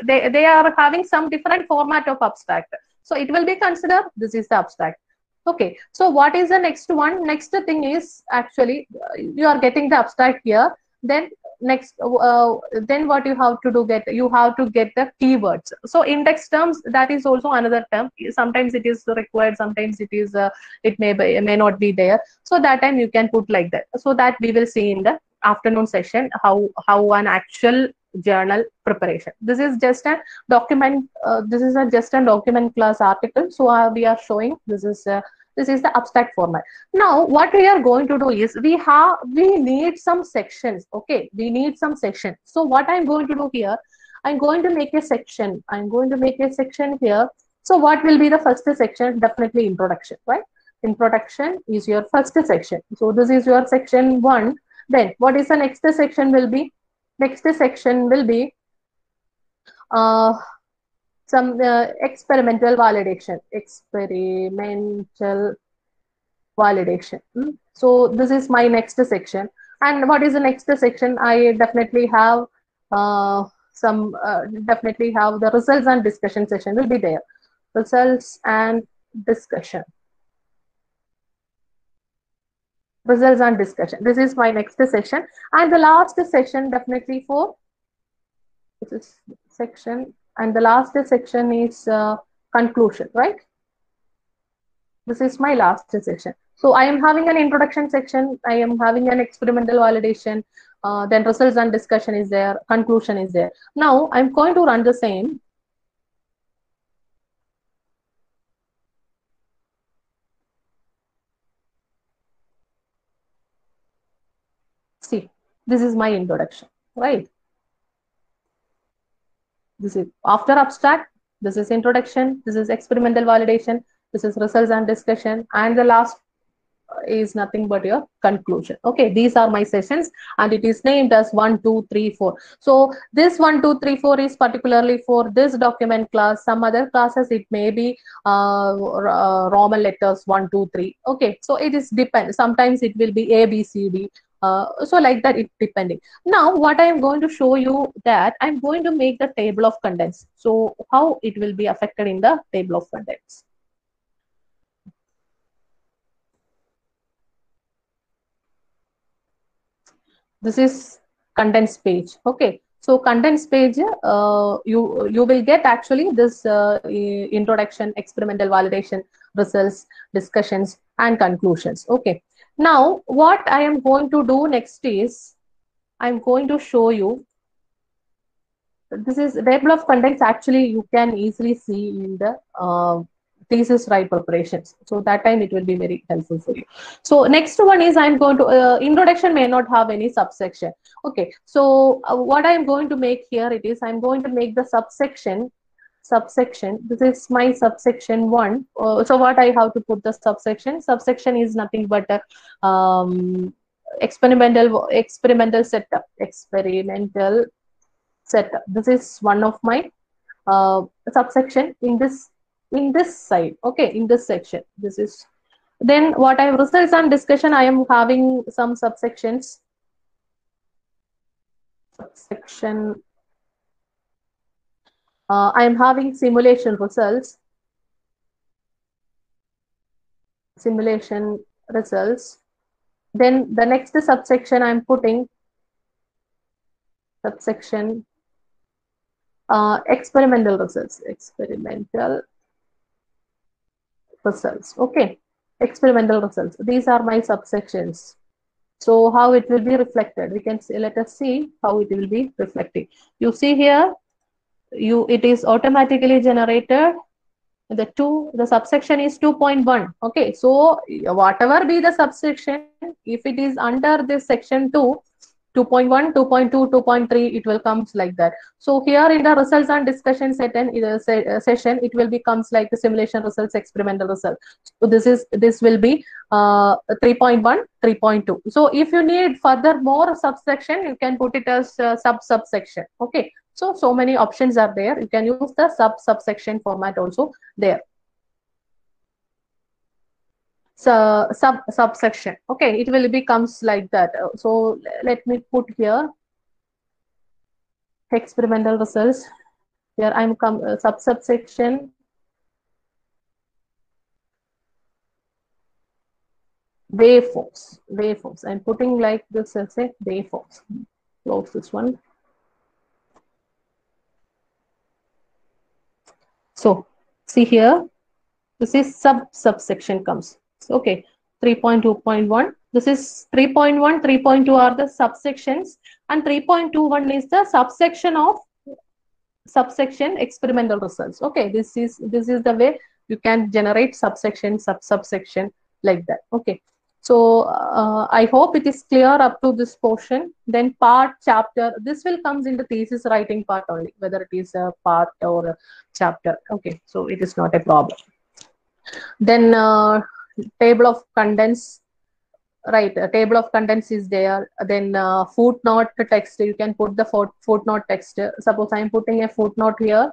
they are having some different format of abstract. So it will be considered this is the abstract. Okay, so what is the next one? Next thing is actually you are getting the abstract here. Then next, then what you have to do, you have to get the keywords. So index terms, that is also another term. Sometimes it is required, sometimes it is it may not be there. So that time you can put like that. So that we will see in the afternoon session how an actual journal preparation. This is just a document. This is just a document class article. So we are showing this is the abstract format. Now what we are going to do is we need some sections. Okay, we need some sections. So what I'm going to do here, I'm going to make a section. Here. So what will be the first section? Definitely introduction, right? Introduction is your first section. So this is your section 1. Then what is the next section will be? Next section will be some experimental validation. So this is my next section. And what is the next section? I definitely have definitely have the results and discussion session will be there. Results and discussion. Results and discussion. This is my next section. And the last section definitely for this is section and the last section is conclusion, right? This is my last section. So I am having an introduction section, I am having an experimental validation, then results and discussion is there, conclusion is there. Now I'm going to run the same. See, this is my introduction, right? This is after abstract, this is introduction, this is experimental validation, this is results and discussion, and the last is nothing but your conclusion. Okay, these are my sessions, and it is named as 1, 2, 3, 4. So this 1, 2, 3, 4 is particularly for this document class. Some other classes it may be Roman letters 1, 2, 3. Okay, so it is depend. Sometimes it will be A, B, C, D. So like that, it depending. Now what I am going to show you that I'm going to make the table of contents. So how it will be affected in the table of contents. This is contents page. Okay, so contents page, you will get actually this introduction, experimental validation, results, discussions, and conclusions. Okay, now what I am going to do next is I'm going to show you. This is table of contents. Actually, you can easily see in the thesis write preparations. So that time it will be very helpful for you. So next one is I'm going to introduction may not have any subsection. Okay, so what I'm going to make here it is I'm going to make the subsection. This is my subsection 1. So what I have to put the subsection? Subsection is nothing but experimental setup. Experimental setup. This is one of my subsection in this side. Okay, in this section. This is then what I have results and discussion. I am having some subsections. Subsection. I am having simulation results. Simulation results. Then the next subsection I am putting subsection experimental results. Experimental results. Okay, experimental results. These are my subsections. So how it will be reflected? We can see. Let us see how it will be reflecting. You see here, it is automatically generated. The subsection is 2.1. Okay, so whatever be the subsection, if it is under this section 2, 2.1, 2.2, 2.3, it will comes like that. So here in the results and discussion session, it will becomes like the simulation results, experimental results. So this will be 3.1, 3.2. So if you need further more subsection, you can put it as subsection. Okay. So many options are there. You can use the subsection format also there. So subsection. Okay, it will becomes like that. So let me put here experimental results. Here I'm subsection waveforms. I'm putting like this as a waveforms. Close this one. So see here, this is subsection comes. Okay, 3.2.1. This is 3.1, 3.2 are the subsections, and 3.21 is the subsection of subsection experimental results. Okay, this is the way you can generate subsection, subsection like that. Okay, so I hope it is clear up to this portion. Then part, chapter, this will comes in the thesis writing part only, whether it is a part or a chapter. Okay, so it is not a problem. Then table of contents, right? A table of contents is there. Then footnote text, you can put the footnote text. Suppose I am putting a footnote here.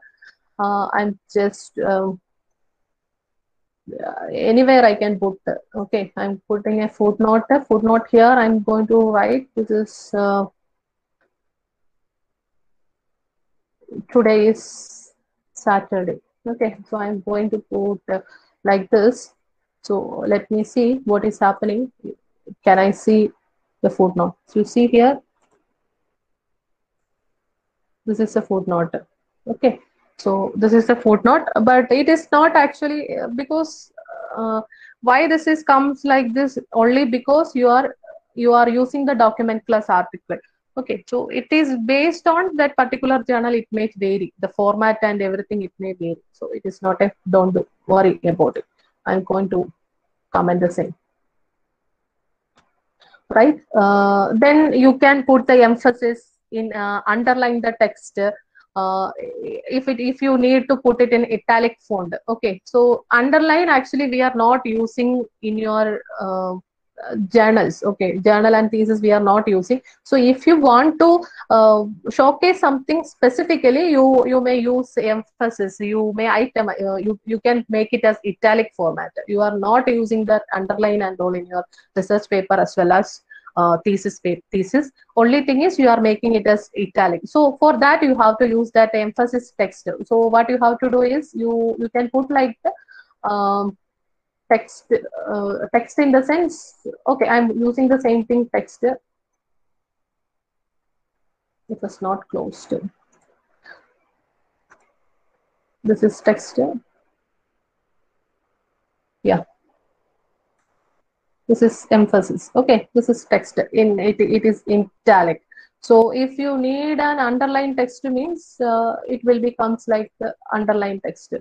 I'm just anywhere I can put. Okay, I'm putting a footnote. Here I'm going to write. This is today is Saturday. Okay, so I'm going to put like this. So let me see what is happening. Can I see the footnote? So you see here, this is a footnote. Okay, So this is the footnote, but it is not actually because why this is comes like this only because you are using the document class article. Okay, so it is based on that particular journal. It may vary the format and everything. It may vary. So it is not a don't worry about it. I'm going to comment the same. Right. Then you can put the emphasis in underline the text. If you need to put it in italic font. Okay, so underline actually we are not using in your journals. Okay, journal and thesis we are not using. So if you want to showcase something specifically, you may use emphasis. You may item. You can make it as italic format. You are not using that underline and all in your research paper as well as thesis. Only thing is you are making it as italic. So for that you have to use that emphasis text. So what you have to do is you can put like the text in the sense. Okay, I'm using the same thing text. It was not closed. This is text. Yeah. This is emphasis. Okay, this is text in it is in italic. So if you need an underline text means it will becomes like the underline text.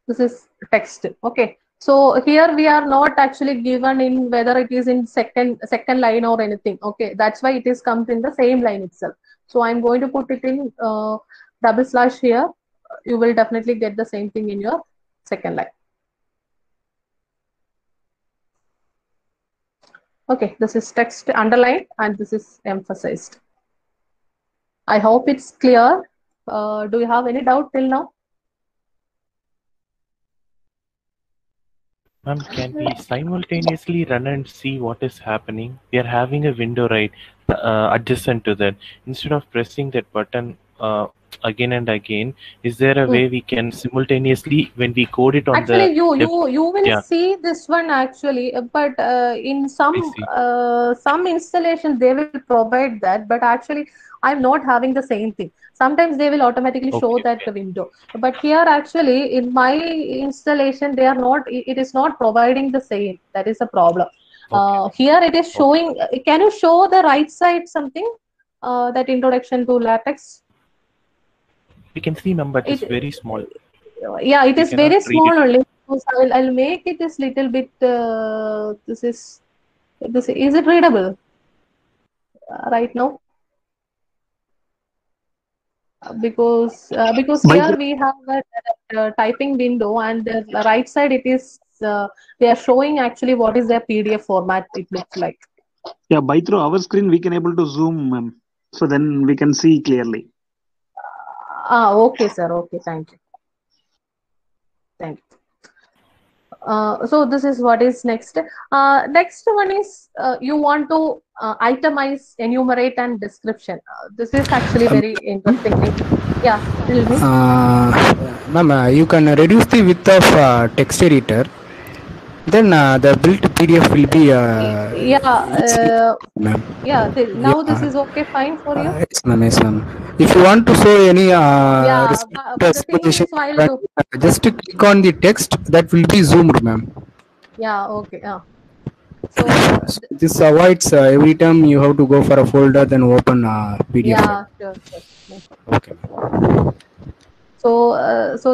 This is text. Okay, so here we are not actually given in whether it is in second line or anything. Okay, that's why it is comes in the same line itself. So I'm going to put it in double slash here. You will definitely get the same thing in your second line. Okay, this is text underlined and this is emphasized. I hope it's clear. Do you have any doubt till now? Ma'am, can we simultaneously run and see what is happening? We are having a window right adjacent to that. Instead of pressing that button again and again, is there a way we can simultaneously, when we code it on actually the you will see this one actually, but in some installation they will provide that, but actually I'm not having the same thing. Sometimes they will automatically show that the window, but here actually in my installation they are not, it is not providing the same. That is a problem. Here it is showing. Can you show the right side something, that introduction to latex? We can see, ma'am, but it's very small. Yeah, it is very small only. I'll make it this little bit. This is it readable right now? Because here we have a typing window, and the right side it is they are showing actually what is their PDF format. It looks like. Yeah, by through our screen we can able to zoom, so then we can see clearly. Okay, sir. Okay, thank you. Thank you. So this is what is next. Next one is you want to itemize, enumerate, and description. This is actually very interesting thing. Yeah, tell me. Ma'am, you can reduce the width of text editor. Then the built PDF will be. Yeah. Now this is okay, fine for you. Yes, ma'am. Yes, ma'am. If you want to show any but the thing is, while just click on the text, that will be zoomed, ma'am. Yeah. Okay. So this avoids every time you have to go for a folder, then open PDF. Yeah, sure. Okay. So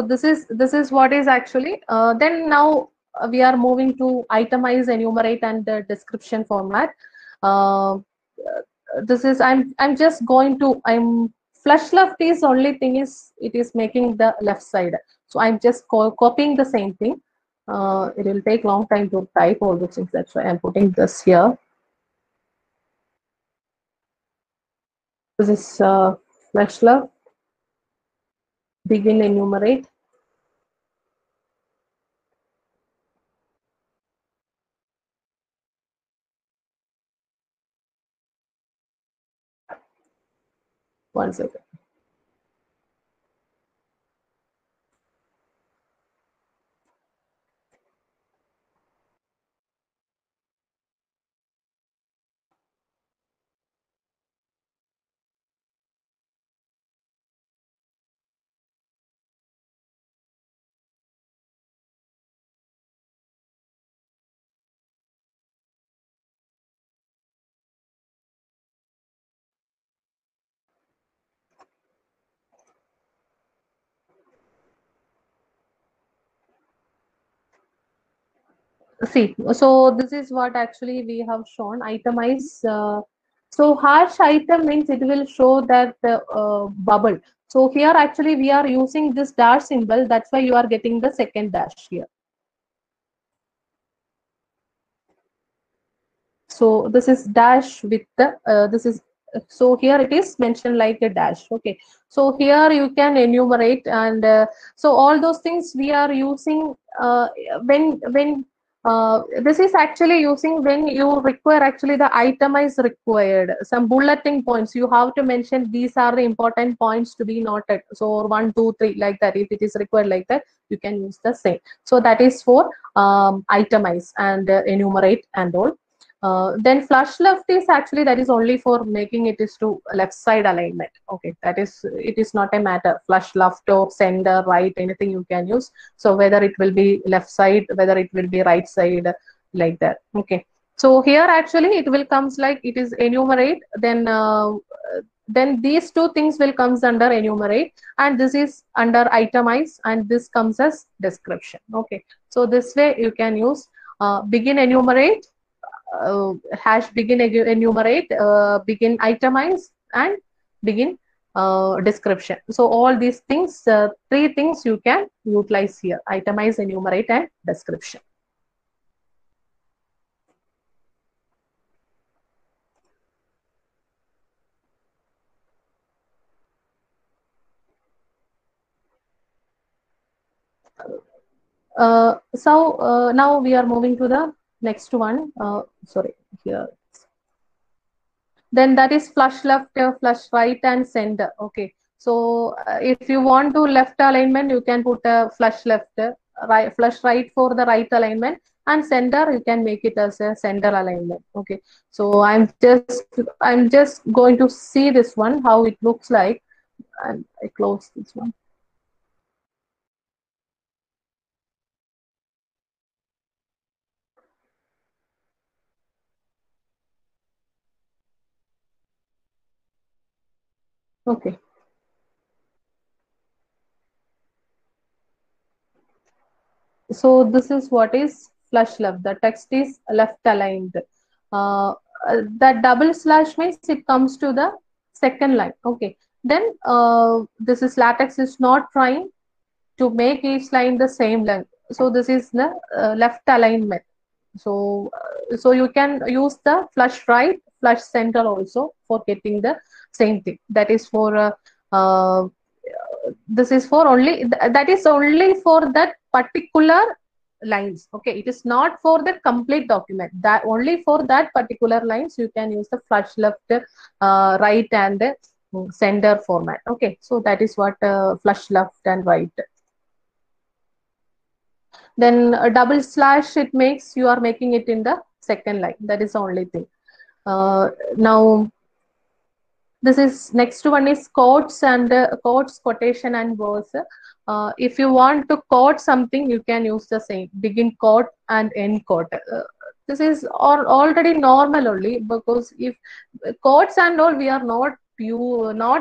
this is what is actually. Then now we are moving to itemize, enumerate, and the description format. This is I'm just going to flush left is only thing is it is making the left side. So I'm just copying the same thing. It will take long time to type all those things. That's why I'm putting this here. This is flush left. Begin, enumerate. One second. See, so this is what actually we have shown. Itemize. So hash item means it will show that bubble. So here actually we are using this dash symbol. That's why you are getting the second dash here. So this is dash with the this is so here it is mentioned like a dash. Okay, so here you can enumerate, and so all those things we are using when this is actually using when you require actually the itemize required some bulleting points. You have to mention these are the important points to be noted. So 1, 2, 3 like that. If it is required like that, you can use the same. So that is for itemize and enumerate and all. Then flush left is actually that is only for making it is to left side alignment. Okay, that is it is not a matter. Flush left or center, right, anything you can use. So whether it will be left side, whether it will be right side, like that. Okay. So here actually it will comes like it is enumerate. Then these two things will comes under enumerate, and this is under itemize, and this comes as description. Okay. So this way you can use begin enumerate. Hash begin enumerate, begin itemize, and begin description. So all these things, three things you can utilize here: itemize, enumerate, and description. So now we are moving to the next one. Sorry, here. Then that is flush left, flush right, and center. Okay. So if you want to left alignment, you can put a flush left, right, flush right for the right alignment, and center you can make it as a center alignment. Okay. So I'm just going to see this one how it looks like, and I close this one. Okay. So this is what is flush left. The text is left aligned. That double slash means it comes to the second line. Okay. Then this is latex is not trying to make each line the same length. So this is the left alignment. So so you can use the flush right, flush center also for getting the same thing. That is for this is for only that is only for that particular lines. Okay, it is not for the complete document. That only for that particular lines you can use the flush left, right, and center format. Okay, so that is what flush left and right. Then a double slash it makes you are making it in the second line. That is the only thing. Now this is next one is quotes and quotes, quotation, and verse. If you want to quote something, you can use the same begin quote and end quote. This is already normal only, because if quotes and all we are not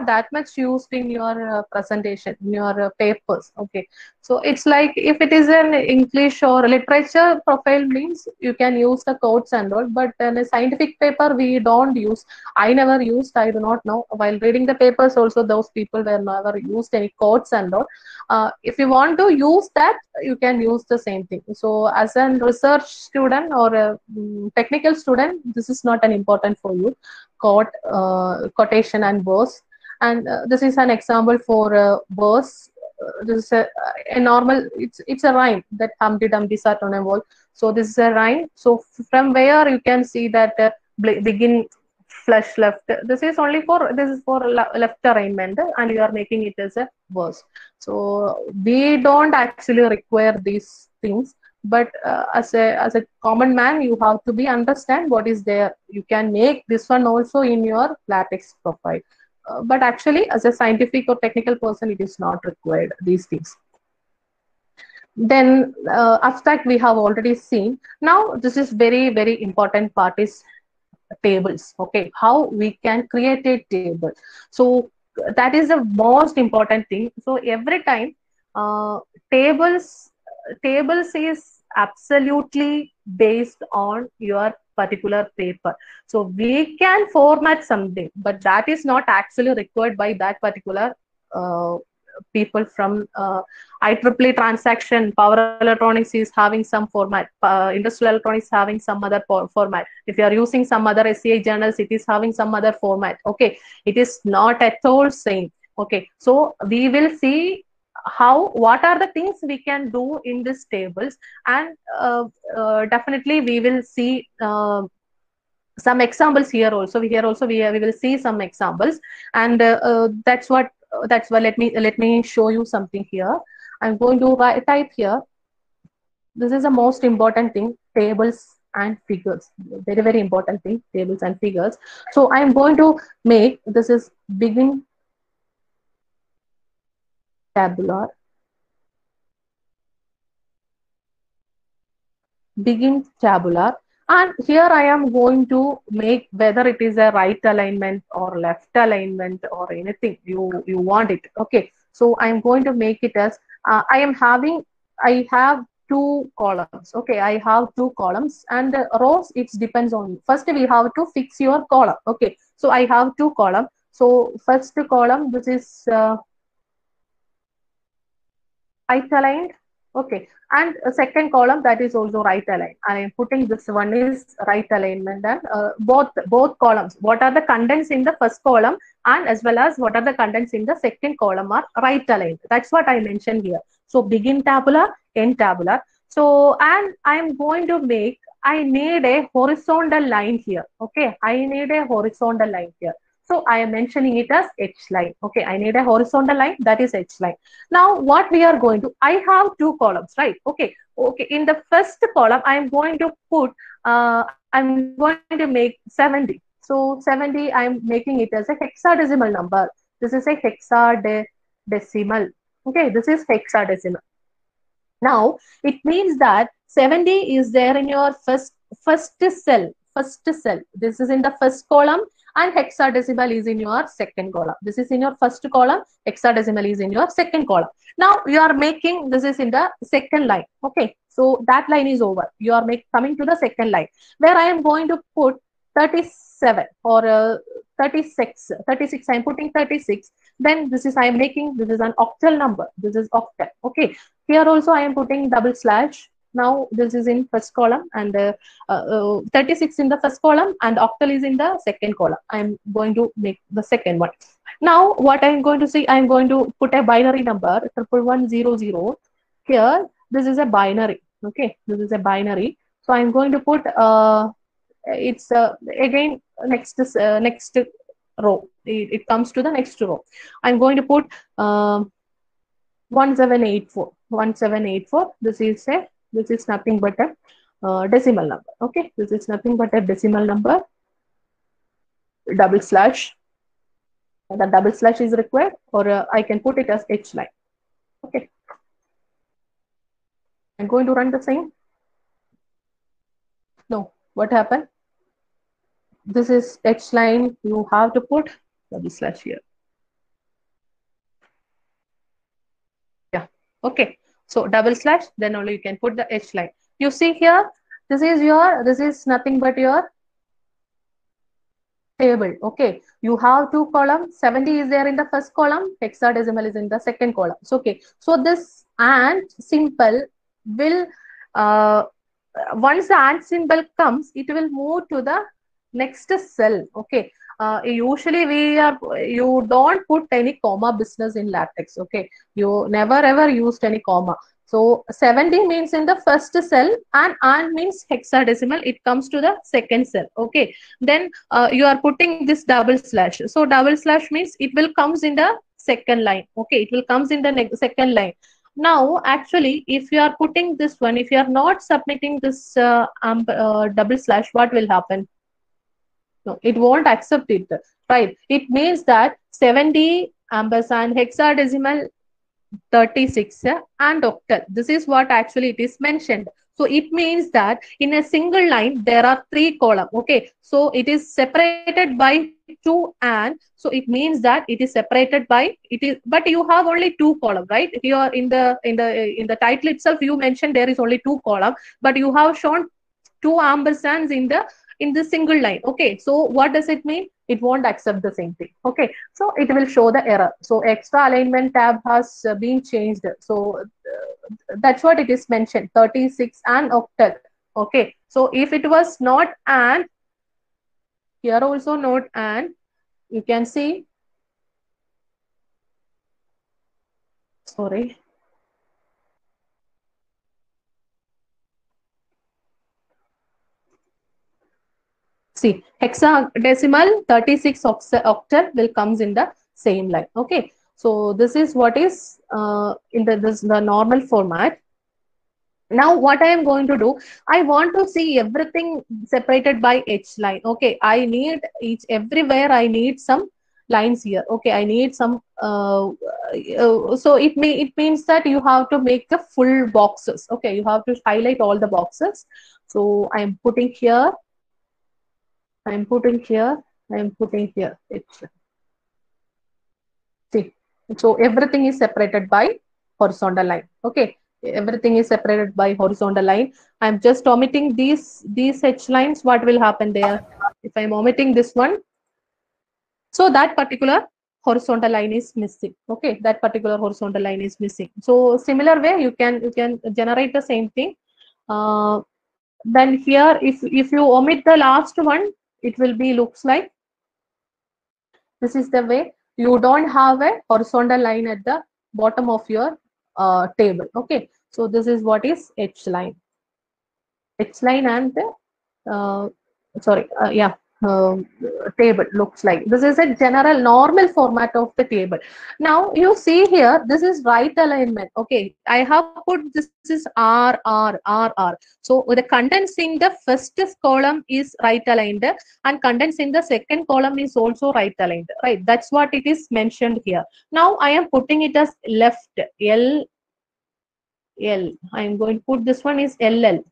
that much used in your presentation, in your papers. Okay, so it's like if it is an English or literature profile means you can use the quotes and all, but in a scientific paper we don't use. I never used, I do not know. While reading the papers also, those people were never used any quotes and all. If you want to use that, you can use the same thing. So as a research student or a technical student, this is not an important for you. Quote, quotation, and verse. And this is an example for verse. This is a normal, it's a rhyme that Humpty Dumpty sat on a wall. So this is a rhyme. So from where you can see that begin flush left. This is only for left alignment, and you are making it as a verse. So we don't actually require these things, but as a common man, you have to be understand what is there. You can make this one also in your LaTeX profile, but actually as a scientific or technical person, it is not required these things. Then abstract we have already seen. Now this is very important part is tables. Okay, how we can create a table. So that is the most important thing. So every time tables is absolutely based on your particular paper. So we can format something, but that is not actually required by that particular people from IEEE transaction. Power electronics is having some format, industrial electronics having some other format. If you are using some other SCI journals, it is having some other format. Okay, it is not at all same. Okay, so we will see what are the things we can do in these tables, and definitely we will see some examples here also. Here also we will see some examples, and that's why let me show you something here. I'm going to type here. This is the most important thing, tables and figures. Very, very important thing, tables and figures. So I'm going to make, this is begin tabular. Begin tabular. And here I am going to make whether it is a right alignment or left alignment or anything you want it. Okay. So I'm going to make it as, I have two columns. Okay. I have two columns, and rows, it depends on you. First, we have to fix your column. Okay. So I have two columns. So first column, this is right aligned. Okay, and a second column, that is also right aligned. I am putting this one is right alignment, and both columns, what are the contents in the first column and as well as what are the contents in the second column are right aligned. That's what I mentioned here. So begin tabular, end tabular. So, and I'm going to make, I need a horizontal line here. Okay, I need a horizontal line here. So I am mentioning it as H line. Okay, I need a horizontal line, that is H line. Now what we are going to, I have two columns, right? Okay, in the first column, I am going to put, I'm going to make 70. So 70, I'm making it as a hexadecimal number. This is a hexadecimal. Okay, this is hexadecimal. Now it means that 70 is there in your first cell. This is in the first column, and hexadecimal is in your second column. This is in your first column, hexadecimal is in your second column. Now you are making, this is in the second line. Okay, so that line is over. You are coming to the second line, where I am going to put 37 or 36. I am putting 36. Then this is, I am making, this is an octal number. This is octal. Okay, here also I am putting double slash. Now this is in first column, and 36 in the first column, and octal is in the second column. I am going to make the second one. Now what I am going to see, I am going to put a binary number 11100. Here this is a binary. Okay, this is a binary. So I am going to put it's again next row. It comes to the next row. I am going to put 1784. 1784. This is nothing but a decimal number. Okay, this is nothing but a decimal number. Double slash. The double slash is required, or I can put it as H line. Okay, I'm going to run the same. No, what happened? This is H line. You have to put double slash here. Yeah. Okay. So double slash, then only you can put the H line. You see here, this is nothing but your table. Okay, you have two columns. 70 is there in the first column, hexadecimal is in the second column. So, okay, so this and symbol will once the and symbol comes, it will move to the next cell. Okay, usually you don't put any comma business in LaTeX. Okay, you never ever used any comma. So 70 means in the first cell, and means hexadecimal, it comes to the second cell. Okay, then you are putting this double slash. So double slash means it will comes in the second line. Okay, it will comes in the second line. Now actually, if you are putting this one, if you are not submitting this double slash, what will happen? No, it won't accept it, right? It means that 70 ampersand hexadecimal 36 and octal. This is what actually it is mentioned. So it means that in a single line, there are 3 columns. Okay. So it is separated by 2 and so it means that it is separated by it is, but you have only 2 columns, right? Here in the title itself, you mentioned there is only 2 columns, but you have shown 2 ampersands in the single line. Okay, so what does it mean? It won't accept the same thing. Okay, so it will show the error. So extra alignment tab has been changed. So that's what it is mentioned, 36 and octal. Okay, so if it was not and, here also not and, you can see, sorry, see, hexadecimal 36 octal will comes in the same line. Okay, so this is what is in the normal format. Now what I am going to do, I want to see everything separated by H line. Okay, I need everywhere I need some lines here. Okay, I need some so it means that you have to make the full boxes. Okay, you have to highlight all the boxes. So I am putting here, I am putting here, I am putting here. See, so everything is separated by horizontal line. Okay, everything is separated by horizontal line. I'm just omitting these H lines. What will happen there? If I'm omitting this one, so that particular horizontal line is missing. Okay, that particular horizontal line is missing. So similar way, you can generate the same thing. Then here, if you omit the last one, it will be looks like this is the way. You don't have a horizontal line at the bottom of your table. Okay, so this is what is H line. H line and the table looks like. This is a general normal format of the table. Now you see here, this is right alignment. Okay, I have put this is R. So the contents in the first column is right aligned and contents in the second column is also right aligned. Right, that's what it is mentioned here. Now I am putting it as left L. I am going to put this one is LL.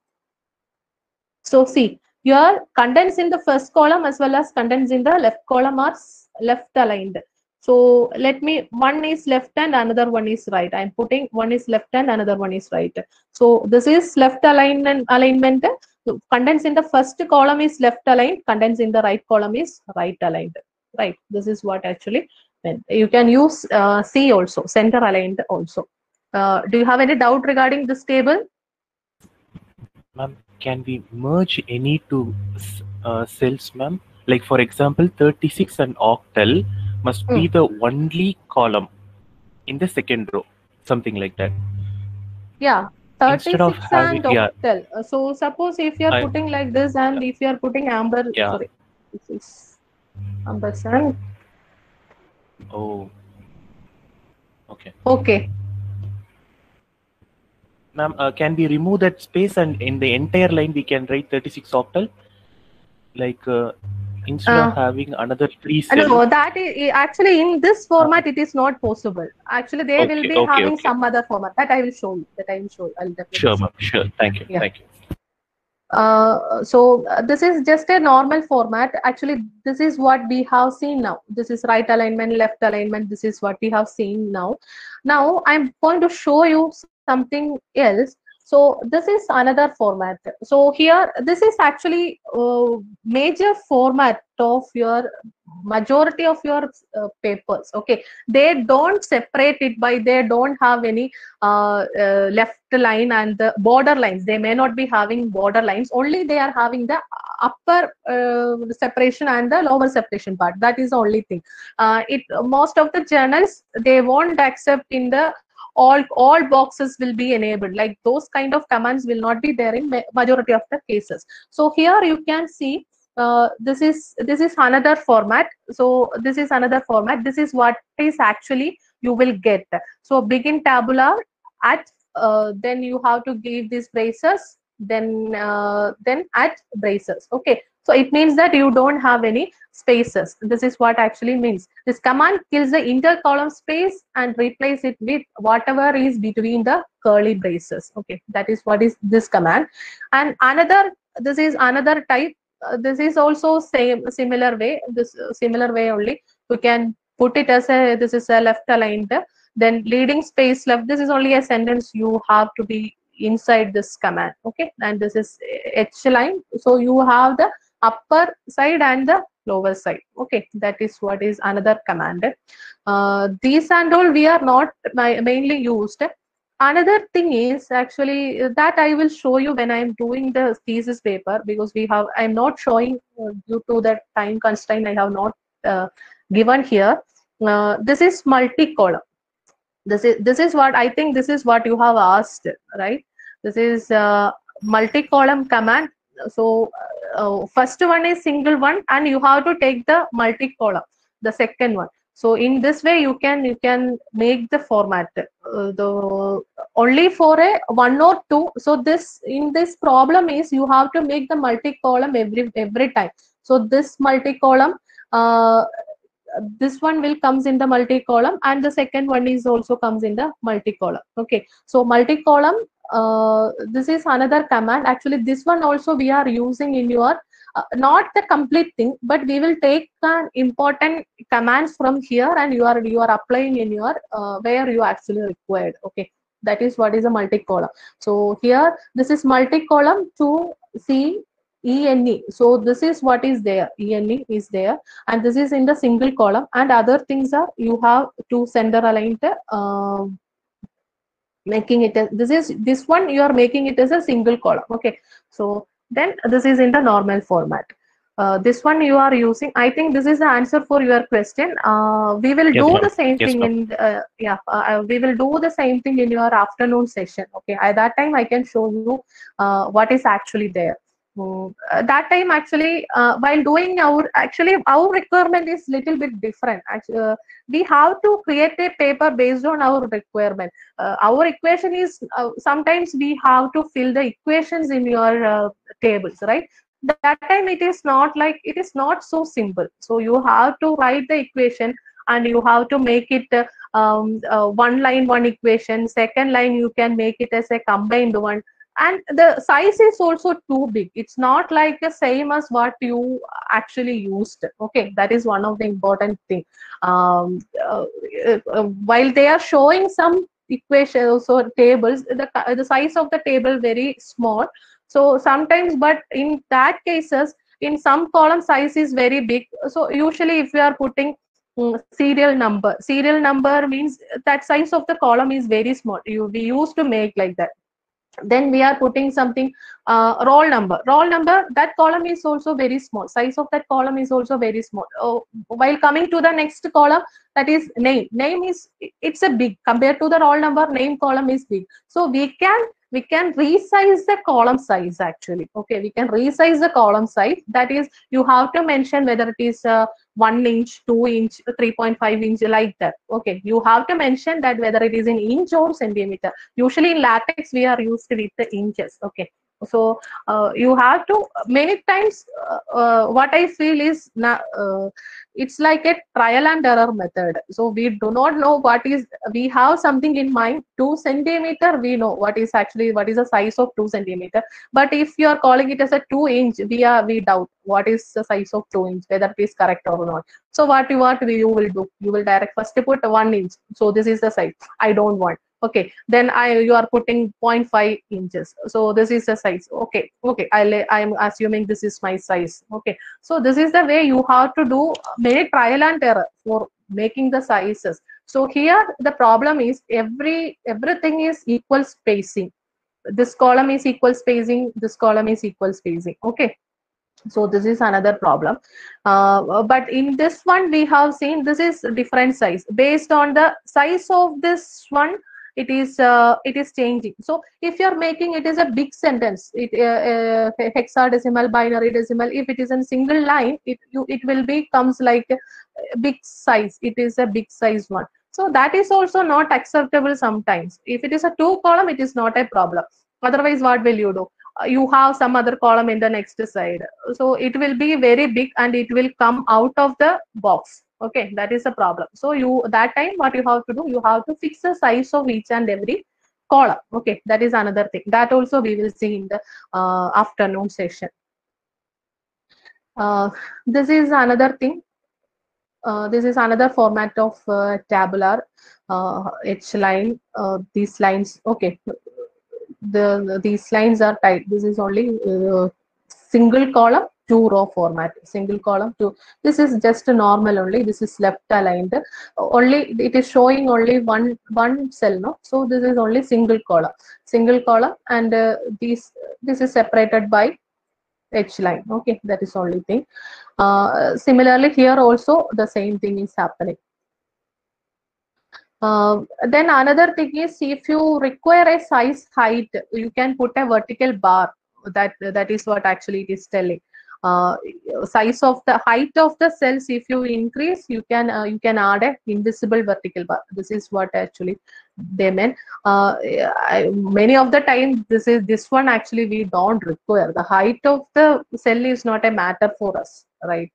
So see, your contents in the first column as well as contents in the left column are left aligned. So let me, one is left and another one is right. I'm putting one is left and another one is right. So this is left alignment. So contents in the first column is left aligned. Contents in the right column is right aligned. Right. This is what actually meant. You can use C also, center aligned also. Do you have any doubt regarding this table? Ma'am, can we merge any two cells, ma'am? Like for example, 36 and octal must be the only column in the second row, something like that. Yeah, 36 and octal. So suppose if you are putting like this and if you are putting amber, sorry, this is ampersand. Oh, okay. Okay. Ma'am, can we remove that space and in the entire line we can write 36 octal? Like instead of having another 3 cells. No, that is actually in this format it is not possible. Actually, they will be having some other format that I will show you. I'll definitely sure, ma'am. Sure. Thank you. Yeah. Thank you. So this is just a normal format. Actually, this is what we have seen now. This is right alignment, left alignment. This is what we have seen now. Now I'm going to show you something else. So this is another format. So here, this is actually major format of your majority of your papers. Okay, they don't separate it by, they don't have any left line and the border lines. They may not be having border lines, only they are having the upper separation and the lower separation part. That is the only thing. Most of the journals, they won't accept in the all boxes will be enabled, like those kind of commands will not be there in majority of the cases. So here you can see this is another format. So this is another format. This is what is actually you will get. So begin tabular at then you have to give these braces, then at braces. Okay, So it means that you don't have any spaces. This is what actually means. This command kills the inter-column space and replace it with whatever is between the curly braces. Okay, that is what is this command. And this is another type. This is also similar way. This similar way only. We can put it as a, this is a left aligned. Then leading space left. This is only a sentence you have to be inside this command. Okay, and this is H line. So you have the upper side and the lower side. Okay, that is what is another command. These and all we are not mainly used. Another thing is actually that I will show you when I am doing the thesis paper, because I am not showing due to the time constraint. I have not given here. This is multi-column. This is what I think. This is what you have asked, right? This is multi-column command. So first one is single one, and you have to take the multi-column, the second one. So in this way you can make the format the only for a 1 or 2. So this in this problem is you have to make the multi-column every time. So this multi-column, this one will comes in the multi-column, and the second one is also comes in the multi-column. Okay, so multi-column, this is another command. Actually this one also we are using in your not the complete thing, but we will take an important commands from here, and you are applying in your where you actually required. Okay, that is what is a multi-column. So here this is multi-column to see ENE. So this is what is there. ENE is there, and this is in the single column, and other things are you have to center aligned making it as, this one you are making it as a single column. Okay, so then this is in the normal format. This one you are using. I think this is the answer for your question. We will do the same thing in we will do the same thing in your afternoon session. Okay, at that time I can show you what is actually there. That time actually while doing our requirement is little bit different. Actually, we have to create a paper based on our requirement. Our equation is sometimes we have to fill the equations in your tables, right? That time it is not so simple. So you have to write the equation, and you have to make it one line one equation. Second line you can make it as a combined one. And the size is also too big. It's not like the same as what you actually used. Okay, that is one of the important thing. While they are showing some equations or tables, the size of the table very small. So sometimes, but in that cases, in some column size is very big. So usually if we are putting serial number means that size of the column is very small. We used to make like that. Then we are putting something roll number, that column is also very small. Size of that column is also very small. While coming to the next column, that is name is, it's a big compared to the roll number. Name column is big. So we can resize the column size actually. Okay, we can resize the column size. That is, you have to mention whether it is 1 inch, 2 inch, 3.5 inch, like that. Okay, you have to mention that whether it is in inch or centimeter. Usually in latex we are used with the inches. Okay, so you have to, many times what I feel is it's like a trial and error method. So we do not know what is, we have something in mind, 2 centimeter, we know what is the size of 2 centimeter. But if you are calling it as a 2 inch, we doubt what is the size of 2 inch, whether it is correct or not. So what you will do, you will direct first put 1 inch. So this is the size I don't want. Okay, then you are putting 0.5 inches. So this is the size. Okay, I'm assuming this is my size. Okay, so this is the way you have to do many trial and error for making the sizes. So here the problem is everything is equal spacing. This column is equal spacing. This column is equal spacing. Okay. So this is another problem. But in this one we have seen this is different size. Based on the size of this one, it is changing. So if you're making it as a big sentence, hexadecimal, binary decimal, if it is in single line, it will comes like a big size. It is a big size one. So that is also not acceptable sometimes. If it is a 2 column, it is not a problem. Otherwise, what will you do? you have some other column in the next side. So it will be very big and it will come out of the box. Okay, that is a problem. So that time what you have to do, you have to fix the size of each and every column. Okay, that is another thing. That also we will see in the afternoon session. This is another thing. This is another format of tabular H line. These lines, okay, these lines are tight. This is only single column, 2 row format. Single column, 2. This is just a normal only. This is left aligned. Only it is showing only one cell, no? So this is only single column, and this is separated by H line. Okay, that is only thing. Similarly, here also the same thing is happening. Then another thing is, if you require a size height, you can put a vertical bar. That is what actually it is telling. Size of the height of the cells, if you increase, you can add a invisible vertical bar. This is what actually they meant. Many of the time, this one actually we don't require. The height of the cell is not a matter for us, right?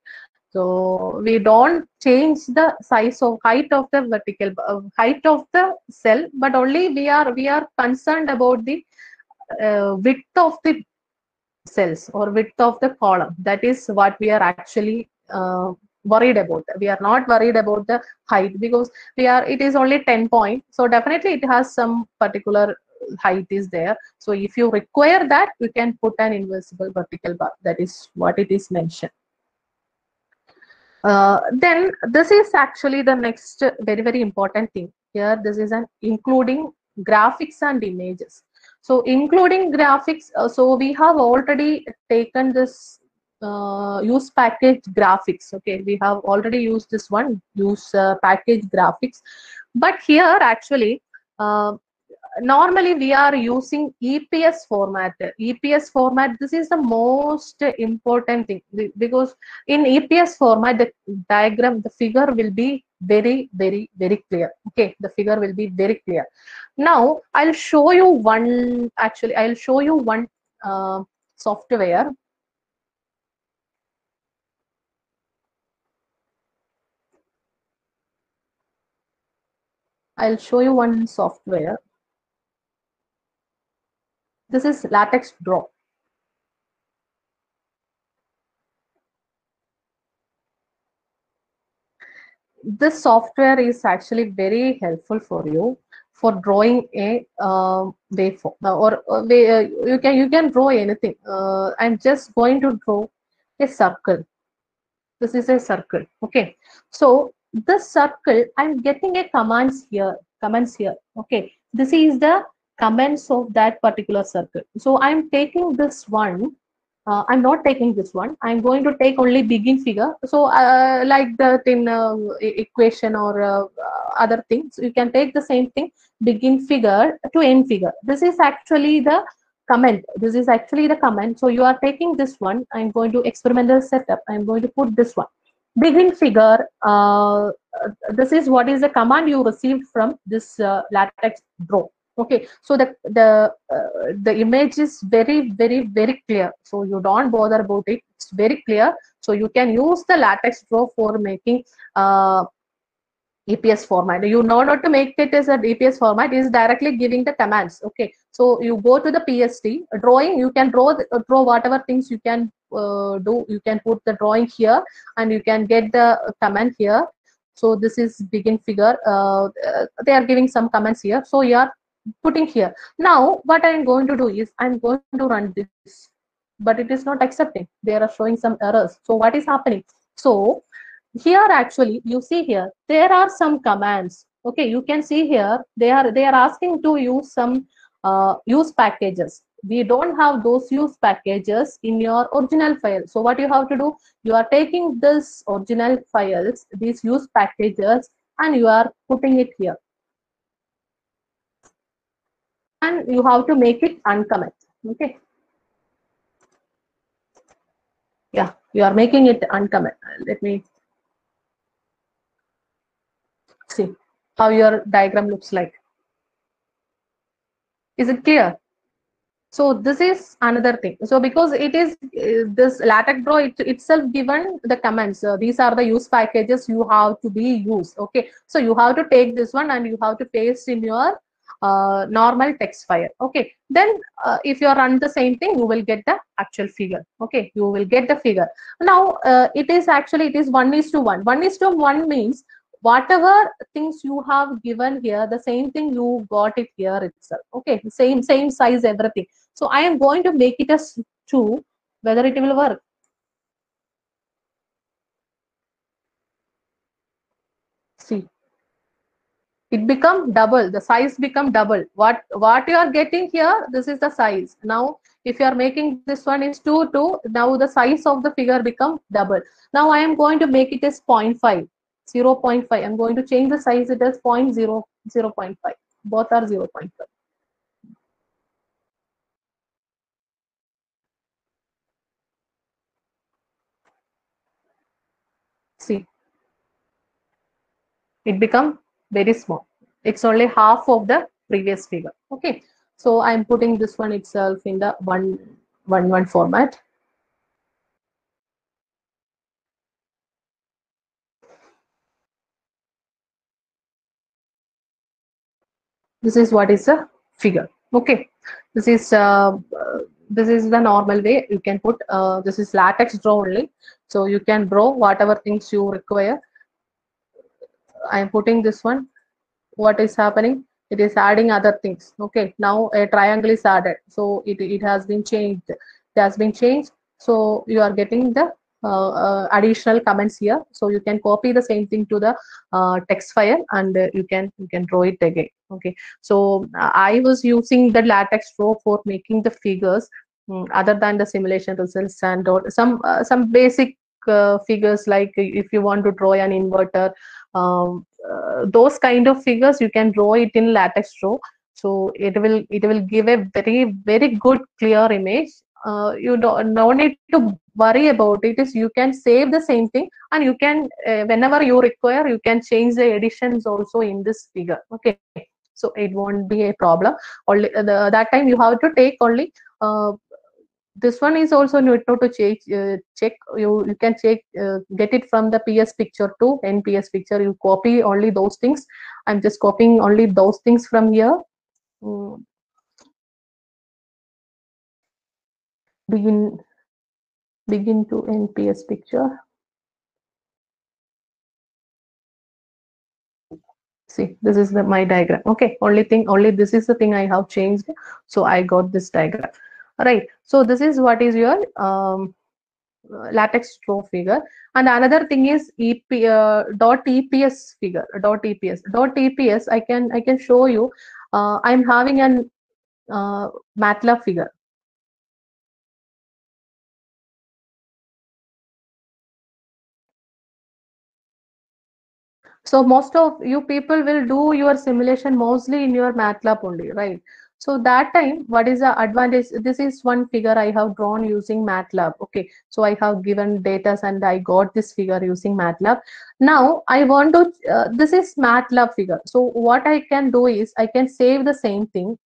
So we don't change the size of height of the vertical height of the cell, but only we are concerned about the width of the cells or width of the column. That is what we are actually worried about. We are not worried about the height, because it is only 10 point. So definitely it has some particular height is there. So if you require that, you can put an invisible vertical bar. That is what it is mentioned. Then this is actually the next very, very important thing here. This is an including graphics and images. So including graphics, so we have already taken this use package graphics. Okay, we have already used this one, use package graphics. But here actually, normally we are using EPS format. EPS format, this is the most important thing, because in EPS format, the diagram, the figure will be very, very, very clear. Okay, the figure will be very clear. Now I'll show you one, actually I'll show you one software. I'll show you one software. This is LaTeX Draw. This software is actually very helpful for you for drawing a waveform, you can draw anything. I'm just going to draw a circle. This is a circle. Okay, so this circle, I'm getting a comments here. Okay, this is the comments of that particular circle. So I'm taking this one. I'm not taking this one. I'm going to take only begin figure. So like the in equation or other things, you can take the same thing, begin figure to end figure. This is actually the comment. This is actually the comment. So you are taking this one. I'm going to experimental setup. I'm going to put this one. Begin figure. This is what is the command you received from this LaTeX Draw. Okay, so the image is very, very, very clear. So you don't bother about it. It's very clear. So you can use the LaTeX Draw for making EPS format. You know not to make it as a EPS format, is directly giving the commands. Okay, so you go to the PSD drawing. You can draw whatever things you can do. You can put the drawing here, and you can get the command here. So this is begin figure. They are giving some comments here. So you are putting here. Now what I'm going to do is I'm going to run this, but it is not accepting. They are showing some errors. So what is happening? So here actually you see here there are some commands. Okay, you can see here they are asking to use some use packages. We don't have those use packages in your original file. So what you have to do, you are taking this original files, these use packages, and you are putting it here. And you have to make it uncomment. Okay. Yeah, you are making it uncomment. Let me see how your diagram looks like. Is it clear? So this is another thing. So because it is this LaTeX Pro itself given the commands. These are the use packages you have to be used. Okay, so you have to take this one and you have to paste in your normal text file. Okay, then if you run the same thing, you will get the actual figure. Okay, you will get the figure. Now it is 1:1. 1:1 means whatever things you have given here, the same thing you got it here itself. Okay, same size, everything. So I am going to make it as 2, whether it will work. See, it become double, the size become double. What you are getting here, this is the size. Now if you are making this one is 2, now the size of the figure become double. Now I am going to make it as 0.5, 0.5. I'm going to change the size, it as 0.5. Both are 0.5. See, it become very small. It's only half of the previous figure. Okay, so I'm putting this one itself in the 1:1 format. This is what is the figure. Okay, this is the normal way you can put. This is LaTeX draw only, so you can draw whatever things you require. I am putting this one. What is happening? It is adding other things. Okay, now a triangle is added, so it has been changed. It has been changed. So you are getting the additional comments here. So you can copy the same thing to the text file, and you can draw it again. Okay, so I was using the LaTeX Pro for making the figures, other than the simulation results and some basic figures, like if you want to draw an inverter. Those kind of figures you can draw it in LaTeX Pro, so it will give a very good clear image. You no need to worry about it. Is you can save the same thing, and you can whenever you require, you can change the editions also in this figure. Okay, so it won't be a problem. Only that time you have to take only this one is also need to check. You can check, get it from the PS picture to NPS picture. You copy only those things. I'm just copying only those things from here. Begin to NPS picture. See, this is my diagram. Okay, only this is the thing I have changed. So I got this diagram. All right, so this is what is your LaTeX Pro figure. And another thing is .eps figure. .eps I can show you. I'm having an MATLAB figure. So most of you people will do your simulation mostly in your MATLAB only, right? So that time, what is the advantage? This is one figure I have drawn using MATLAB. Okay, so I have given data and I got this figure using MATLAB. Now I want to, this is MATLAB figure. So what I can do is I can save the same thing.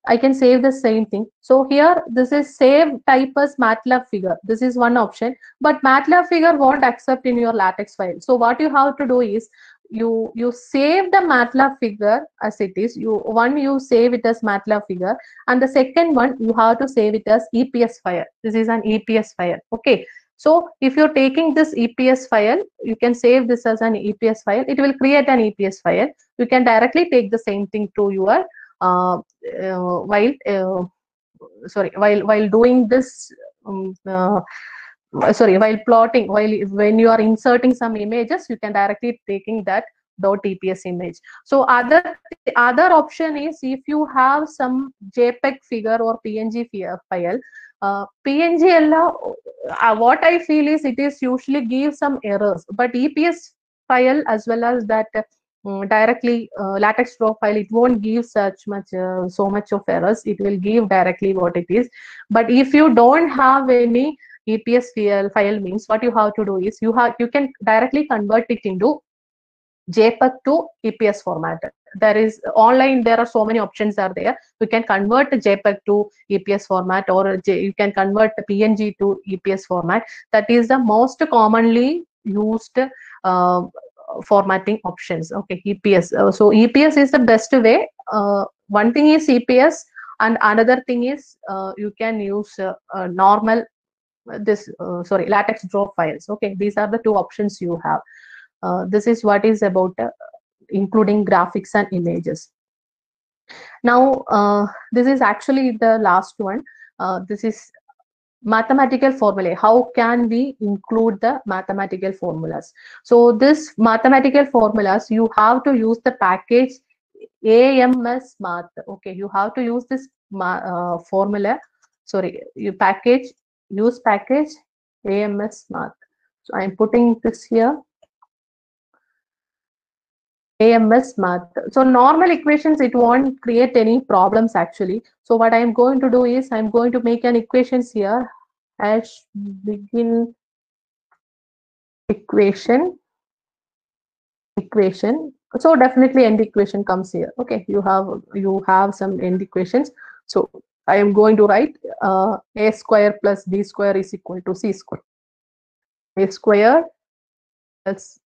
I can save the same thing. So here, this is save type as MATLAB figure. This is one option, but MATLAB figure won't accept in your LaTeX file. So what you have to do is you save the MATLAB figure as it is. You save it as MATLAB figure, and the second one you have to save it as EPS file. This is an EPS file. Okay. So if you're taking this EPS file, you can save this as an EPS file. It will create an EPS file. You can directly take the same thing to your while doing this while plotting, when you are inserting some images, you can directly taking that .eps image. So other option is, if you have some JPEG figure or PNG file, PNG what I feel is it is usually give some errors, but EPS file as well as that directly LaTeX profile, it won't give so much of errors. It will give directly what it is. But if you don't have any EPS file means, what you have to do is you can directly convert it into JPEG to EPS format. There is online, there are so many options are there. You can convert JPEG to EPS format, or you can convert PNG to EPS format. That is the most commonly used formatting options. Okay, EPS. So EPS is the best way. One thing is EPS, and another thing is you can use normal latex draw files. Okay, these are the two options you have. This is what is about including graphics and images. Now this is actually the last one. This is mathematical formulae. How can we include the mathematical formulas? So this mathematical formulas, you have to use the package AMS Math. Okay, you have to use this formula. Sorry, use package AMS Math. So I'm putting this here. AMS Math. So normal equations, it won't create any problems actually. So what I'm going to do is I'm going to make an equations here as begin equation. So definitely end equation comes here. Okay, you have some end equations. So I am going to write a square plus b square is equal to c square. A square plus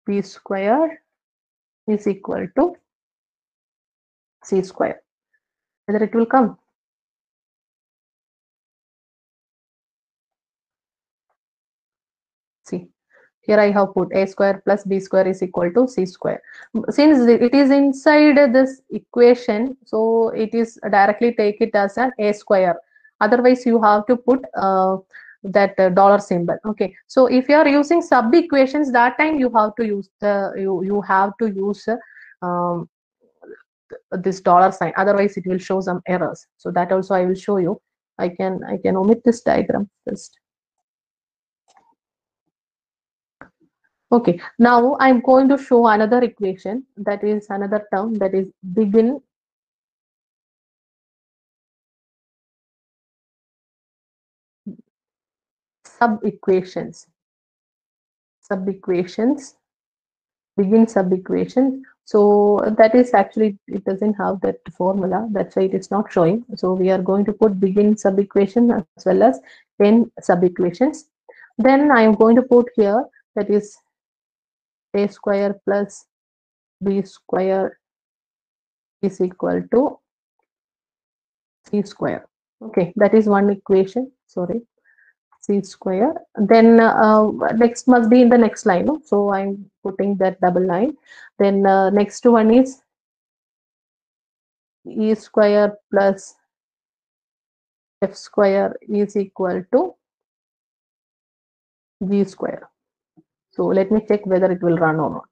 b square is equal to c square. Whether it will come? See, here I have put a square plus b square is equal to c square. Since it is inside this equation, so it is directly take it as an a square. Otherwise, you have to put that dollar symbol. Okay, so if you are using sub equations, that time you have to use you have to use this dollar sign. Otherwise, it will show some errors. So that also I will show you. I can omit this diagram first. Okay, now I'm going to show another equation, that is another term, that is begin sub-equations. Begin sub-equations. So that is actually, it doesn't have that formula, that's why it is not showing. So we are going to put begin sub-equation as well as end sub-equations. Then I am going to put here, that is a square plus b square is equal to c square. Okay, that is one equation. Sorry, c square. Then next must be in the next line. No? So I'm putting that double line. Then next one is e square plus f square is equal to g square. So let me check whether it will run or not.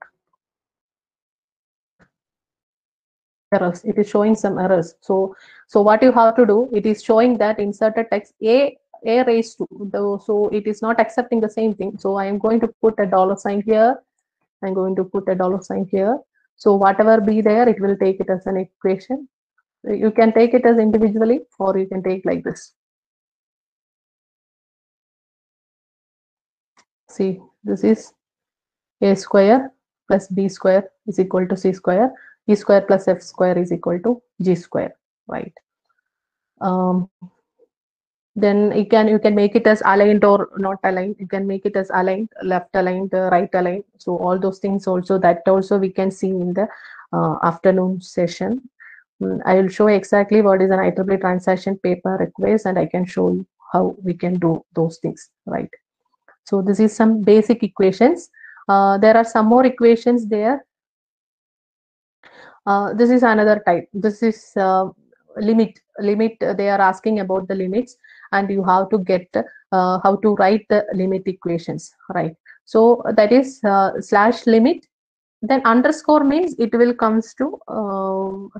Errors. It is showing some errors. So what you have to do, it is showing that inserted text a raised to, so it is not accepting the same thing. So I am going to put a dollar sign here. I'm going to put a dollar sign here. So whatever be there, it will take it as an equation. You can take it as individually, or you can take like this. See, this is a square plus b square is equal to c square. E square plus f square is equal to g square, right? Then you can make it as aligned or not aligned. You can make it as aligned, left aligned, right aligned. So all those things also, that also we can see in the afternoon session. I will show exactly what is an IEEE transaction paper request, and I can show you how we can do those things, right? So this is some basic equations. There are some more equations there. This is another type. This is limit. They are asking about the limits, and you have to get how to write the limit equations, right? So that is slash limit. Then underscore means it will comes to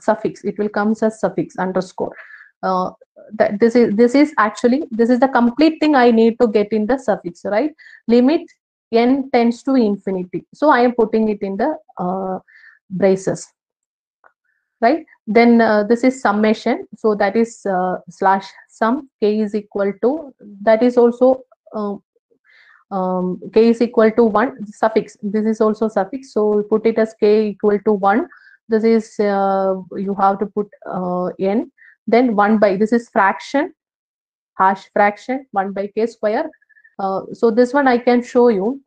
suffix. It will comes as suffix underscore. This is actually the complete thing I need to get in the suffix, right? Limit n tends to infinity. So I am putting it in the braces, right? Then this is summation. So that is slash sum k is equal to, that is also k is equal to 1, suffix, this is also suffix, so put it as k equal to 1. This is you have to put n, then 1 by, this is fraction, hash fraction, 1 by k square. So this one I can show you.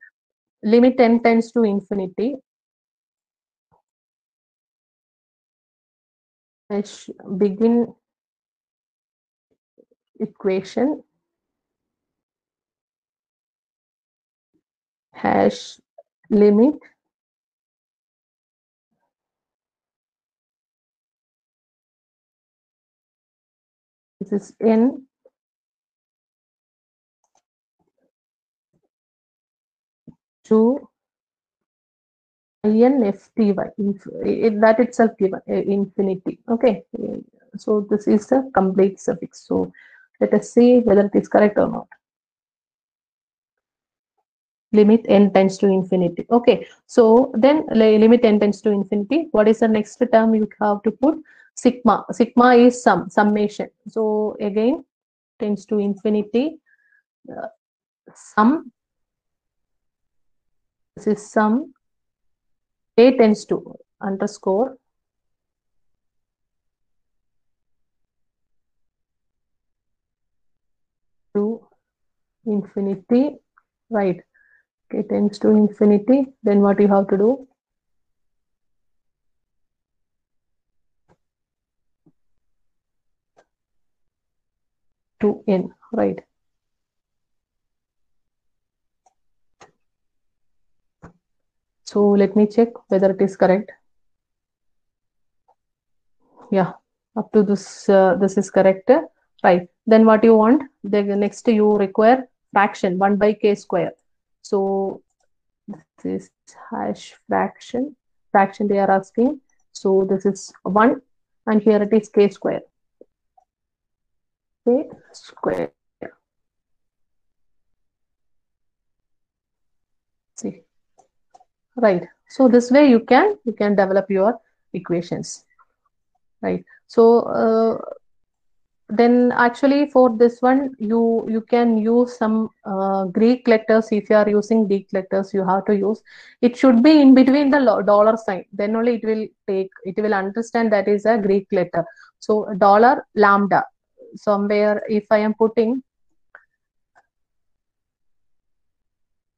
Limit n tends to infinity, hash begin equation, hash limit this is n to infty, that itself given infinity. Okay, so this is the complete suffix. So let us see whether it is correct or not. Limit n tends to infinity. Okay, so then limit n tends to infinity. What is the next term you have to put? Sigma. Sigma is summation. So again tends to infinity. Sum. This is sum. A tends to underscore to infinity, right? K tends to infinity. Then what you have to do? To n, right? So let me check whether it is correct. Yeah, up to this, this is correct, right? Then what you want? The next you require fraction 1 by k square. So this is hash fraction. Fraction they are asking. So this is 1, and here it is k square. K square. See, right? So this way you can develop your equations, right? So then actually for this one you can use some Greek letters. If you are using Greek letters, you have to use, it should be in between the dollar sign, then only it will understand that is a Greek letter. So dollar lambda, somewhere if I am putting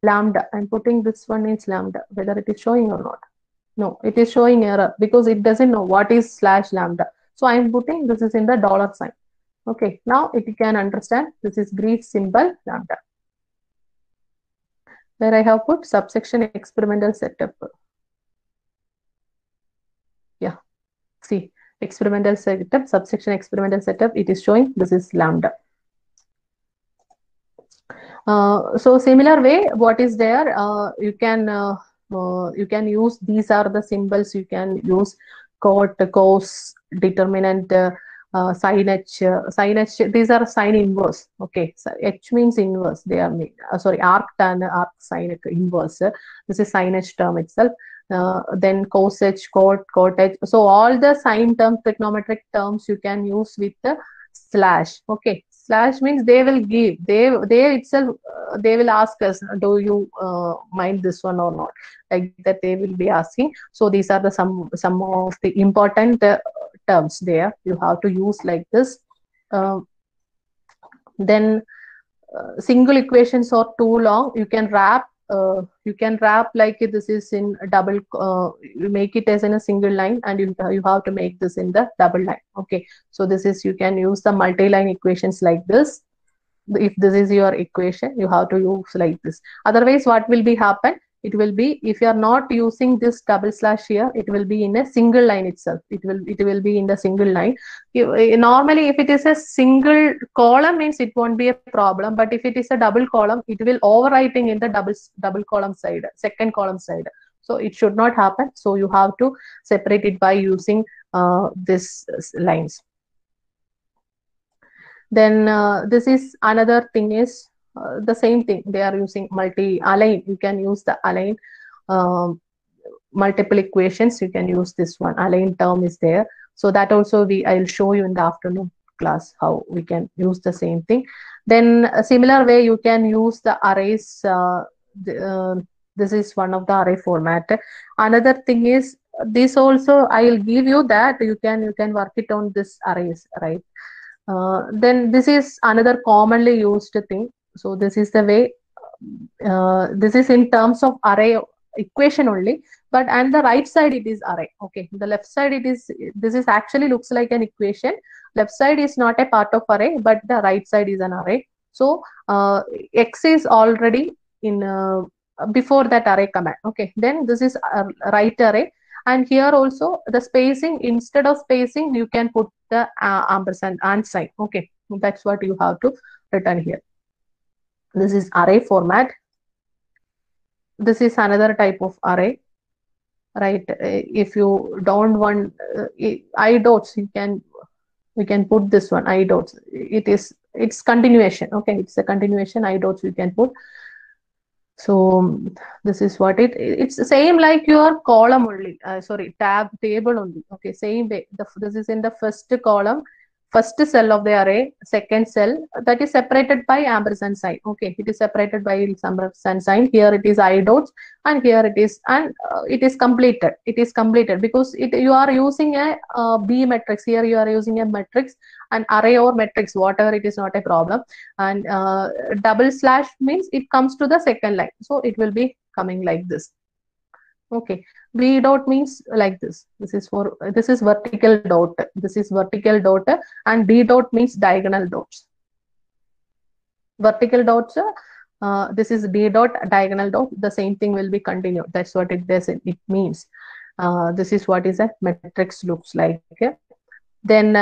lambda, I'm putting this one is lambda, whether it is showing or not. No, it is showing error because it doesn't know what is slash lambda. So I'm putting this is in the dollar sign. Okay, now it can understand this is Greek symbol lambda. Where I have put subsection experimental setup. Yeah, see, experimental setup, subsection experimental setup, it is showing this is lambda. So similar way, what is there? You can use, these are the symbols you can use: cot, cos, determinant, sin h, these are sine inverse. Okay, so h means inverse. They are sorry, arc tan, arc sine inverse. This is sin h term itself. Then cos h, cot h. So all the sine terms, trigonometric terms, you can use with the slash. Okay, slash means they will give, they itself they will ask us, do you mind this one or not, like that they will be asking. So these are the some of the important terms there you have to use like this. Then single equations are too long, you can wrap like this is in a double, you make it as in a single line, and you have to make this in the double line. Okay, so this is, you can use the multi-line equations like this. If this is your equation, you have to use like this. Otherwise what will be happen, it will be, if you are not using this double slash here, it will be in a single line itself. It will be in the single line. Normally if it is a single column means it won't be a problem, but if it is a double column, it will overwriting in the double column side, second column side. So it should not happen. So you have to separate it by using this lines. Then this is another thing is the same thing, they are using multi-align. You can use the align, multiple equations, you can use this one, align term is there. So that also I'll show you in the afternoon class how we can use the same thing. Then a similar way you can use the arrays. This is one of the array format. Another thing is this also I will give you that you can work it on this arrays, right? Then this is another commonly used thing. So this is the way. This is in terms of array equation only, but and the right side it is array. Okay, the left side it is, this is actually looks like an equation. Left side is not a part of array, but the right side is an array. So x is already in before that array command. Okay, then this is right array, and here also the spacing, instead of spacing you can put the ampersand and sign. Okay, that's what you have to return here. This is array format. This is another type of array, right? If you don't want I dots, you can put this one I dots. It's continuation. Okay, it's a continuation. I dots you can put. So this is what it's the same like your column only. Sorry, table only. Okay, same way. This is in the first column, first cell of the array, second cell, that is separated by ampersand sign. Okay, it is separated by ampersand sign. Here it is I dots, and here it is, and it is completed. It is completed because you are using a B matrix. Here you are using a matrix, an array or matrix, whatever it is, not a problem. And double slash means it comes to the second line, so it will be coming like this. Okay, V dot means like this. This is vertical dot. This is vertical dot, and D dot means diagonal dots. Vertical dots. This is D dot, diagonal dot. The same thing will be continued. That's what it does. It means this is what is a matrix looks like. Okay? Then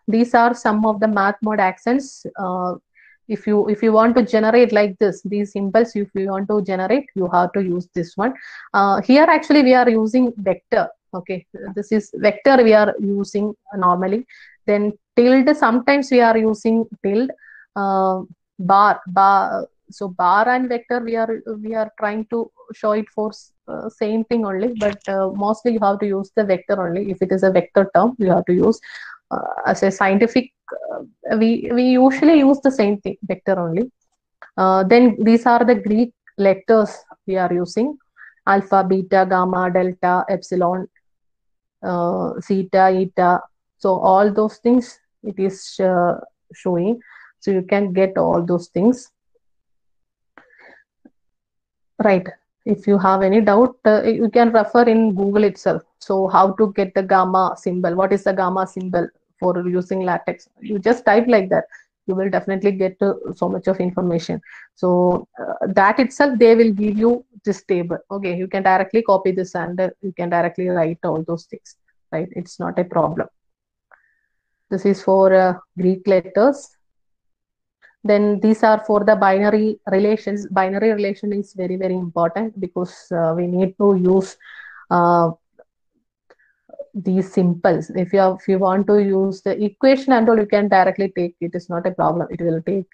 these are some of the math mode accents. If you want to generate like this, these symbols, if you want to generate, you have to use this one. Here actually we are using vector. Okay, this is vector we are using normally. Then tilde, sometimes we are using tilde. Bar. So bar and vector we are trying to show it for same thing only, but mostly you have to use the vector only. If it is a vector term, you have to use as a scientific. We usually use the same thing, vector only. Then these are the Greek letters we are using: alpha, beta, gamma, delta, epsilon, zeta, eta. So all those things it is showing. So you can get all those things. Right. If you have any doubt, you can refer in Google itself. So how to get the gamma symbol? What is the gamma symbol for using latex? You just type like that. You will definitely get so much of information. So that itself, they will give you this table. Okay, you can directly copy this and you can directly write all those things. Right? It's not a problem. This is for Greek letters. Then these are for the binary relations. Binary relation is very, very important because we need to use these symbols. If you want to use the equation and all, you can directly take. It is not a problem. It will take.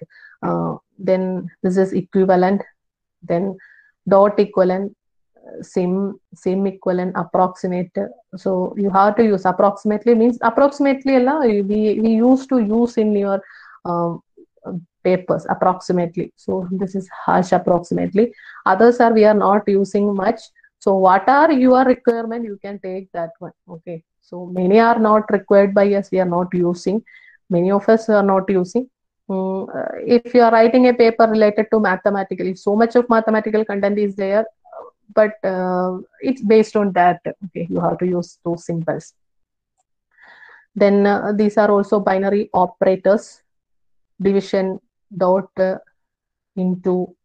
Then this is equivalent. Then dot equivalent, sim equivalent, approximate. So you have to use approximately, means approximately we used to use in your papers approximately. So this is hash approximately. Others are we are not using much. So what are your requirement? You can take that one. Okay. So many are not required by us. We are not using. Many of us are not using. If you are writing a paper related to mathematical, so much of mathematical content is there, but it's based on that. Okay, you have to use those symbols. Then these are also binary operators: division, dot, into,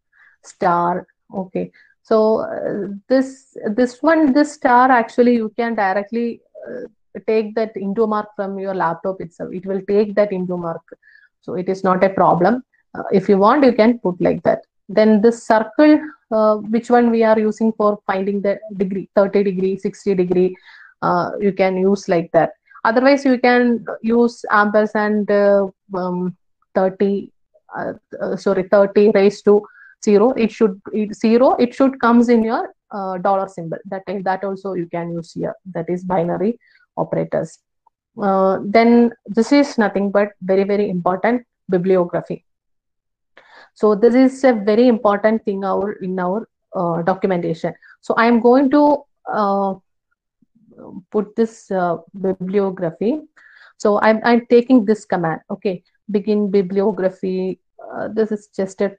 star. Okay, so this star actually you can directly take that into mark from your laptop itself. It will take that into mark, so it is not a problem. If you want, you can put like that. Then this circle, which one we are using for finding the degree, 30 degree, 60 degree, you can use like that. Otherwise, you can use ampersand 30 raised to 0. It should comes in your dollar symbol. That also you can use here. That is binary operators. Then this is nothing but very, very important, bibliography. So this is a very important thing in our documentation. So I am going to put this bibliography. So I'm taking this command. Okay, begin bibliography. This is just a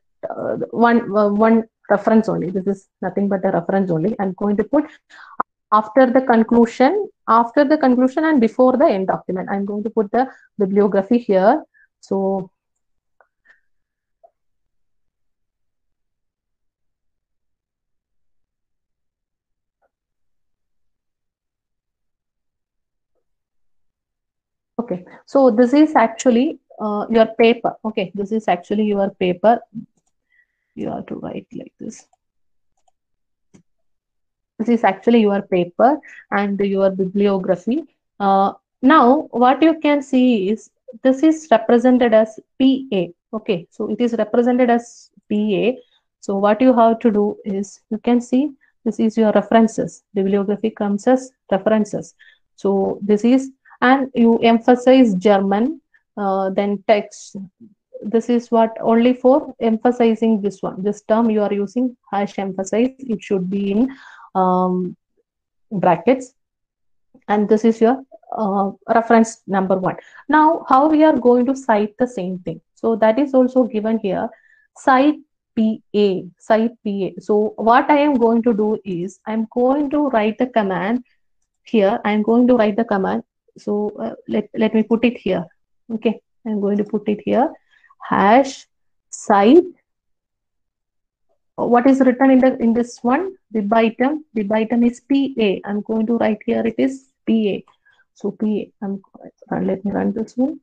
one reference only. This is nothing but a reference only. I'm going to put after the conclusion and before the end document. I'm going to put the bibliography here. So okay, so this is actually your paper. Okay, this is actually your paper. You have to write like this. This is actually your paper and your bibliography. Now, what you can see is this is represented as PA. Okay, so it is represented as PA. So what you have to do is, you can see this is your references. Bibliography comes as references. So this is, and you emphasize German, then text. This is what only for emphasizing this one. This term you are using, hash emphasize. It should be in brackets, and this is your reference number 1. Now, how we are going to cite the same thing? So that is also given here. Cite PA, cite PA. So what I am going to do is, I'm going to write the command here. I'm going to write the command. So let me put it here. Okay, I'm going to put it here. Hash cite. What is written in this one? Bib item is PA. I'm going to write here, it is PA. So PA. Let me run this one.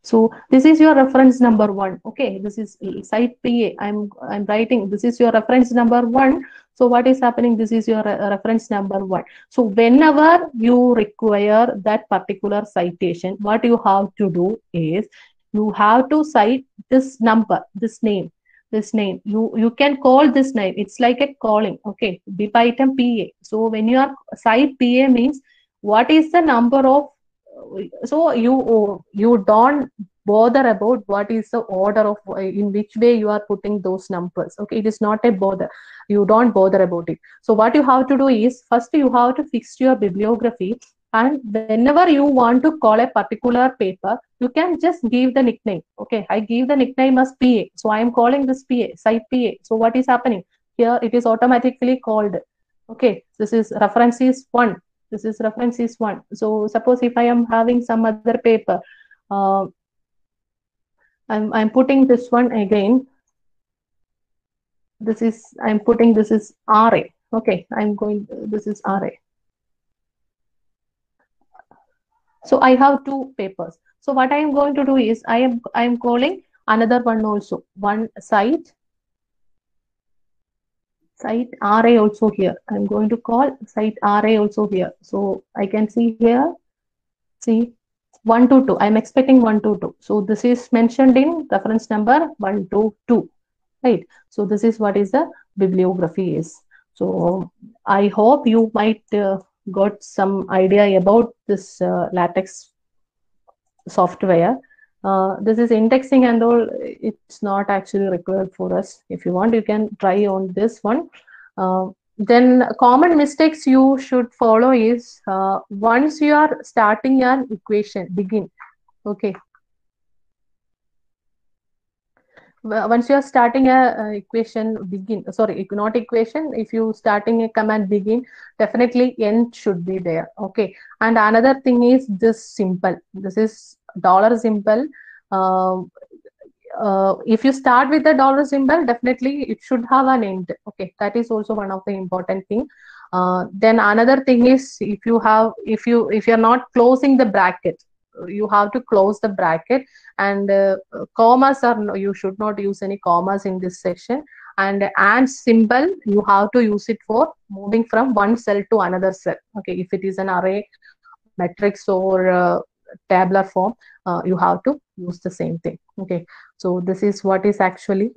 So this is your reference number 1. Okay, this is cite PA. I'm writing, this is your reference number 1. So what is happening? This is your reference number 1. So whenever you require that particular citation, what you have to do is, you have to cite this number, this name. You can call this name. It's like a calling. Okay, bib item PA. So when you are cite PA means, what is the number of, so you don't bother about what is the order of in which way you are putting those numbers. Okay, it is not a bother. You don't bother about it. So what you have to do is, first you have to fix your bibliography, and whenever you want to call a particular paper, you can just give the nickname. Okay, I give the nickname as PA. So I am calling this PA, cite PA. So what is happening here? It is automatically called. Okay, this is reference is 1. This is reference is 1. So suppose if I am having some other paper, I'm putting this one again. I'm putting this is RA. Okay, this is RA. So I have 2 papers. So what I am going to do is, I am calling another one also. One cite RA also here. I'm going to call cite RA also here. So I can see here, see 122. I'm expecting 122. So this is mentioned in reference number 122, right? So this is what is the bibliography is. So I hope you might got some idea about this LaTeX software. This is indexing and all. It's not actually required for us. If you want, you can try on this one. Then common mistakes you should follow is, once you are starting an equation, begin. Okay. Once you are starting a equation, begin. Sorry, not equation. If you starting a command begin, definitely end should be there. Okay. And another thing is this symbol. This is dollar symbol. If you start with the dollar symbol, definitely it should have an end. Okay, that is also one of the important thing. Then another thing is, if you're not closing the bracket, you have to close the bracket, and commas are no, you should not use any commas in this section. And symbol, you have to use it for moving from one cell to another cell. Okay, if it is an array, matrix, or tabular form, you have to use the same thing. Okay, so this is what is actually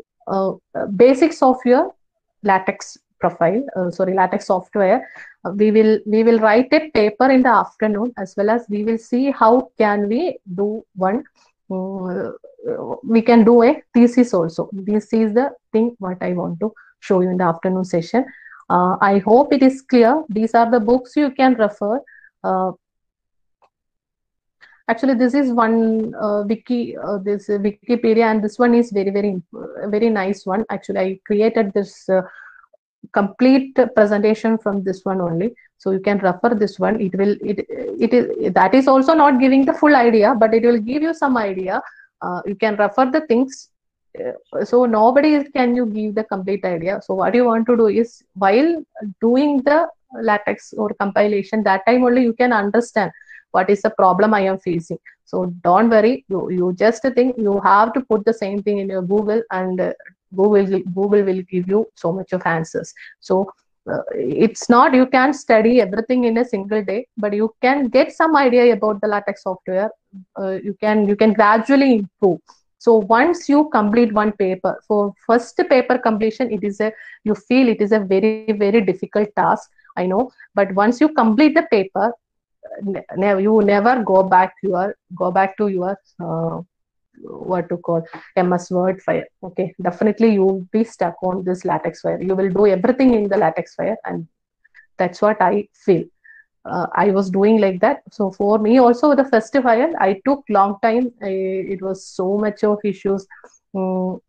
basics of your LaTeX profile, LaTeX software. We will write a paper in the afternoon, as well as we will see how can we do one we can do a thesis also. This is the thing what I want to show you in the afternoon session. I hope it is clear. These are the books you can refer. Actually, this is one this Wikipedia, and this one is very nice one. Actually, I created this complete presentation from this one only, so you can refer this one. It is that is also not giving the full idea, but it will give you some idea. You can refer the things. So nobody can you give the complete idea. So what you want to do is, while doing the LaTeX or compilation, that time only you can understand what is the problem I am facing. So don't worry, you just think you have to put the same thing in your Google, and Google will give you so much of answers. So it's not you can study everything in a single day, but you can get some idea about the LaTeX software. You can gradually improve. So once you complete one paper, for first paper completion, you feel it is a very difficult task, I know. But once you complete the paper, you never go back to your what to call MS Word file. Okay, definitely you will be stuck on this LaTeX file. You will do everything in the LaTeX file, and that's what I feel. I was doing like that. So for me also, the first file I took long time. It was so much of issues, so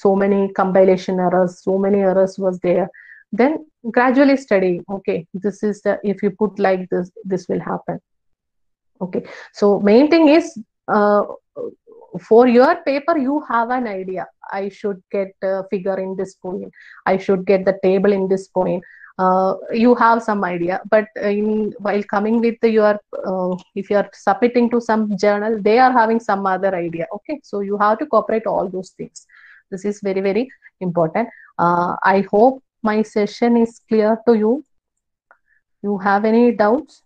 many compilation errors, so many errors was there. Then gradually studying. Okay, this is the, if you put like this will happen. Okay, so main thing is, for your paper you have an idea. I should get a figure in this point, I should get the table in this point. You have some idea, but while coming with your if you are submitting to some journal, they are having some other idea. Okay, so you have to cooperate all those things. This is very important. I hope my session is clear to you. You have any doubts?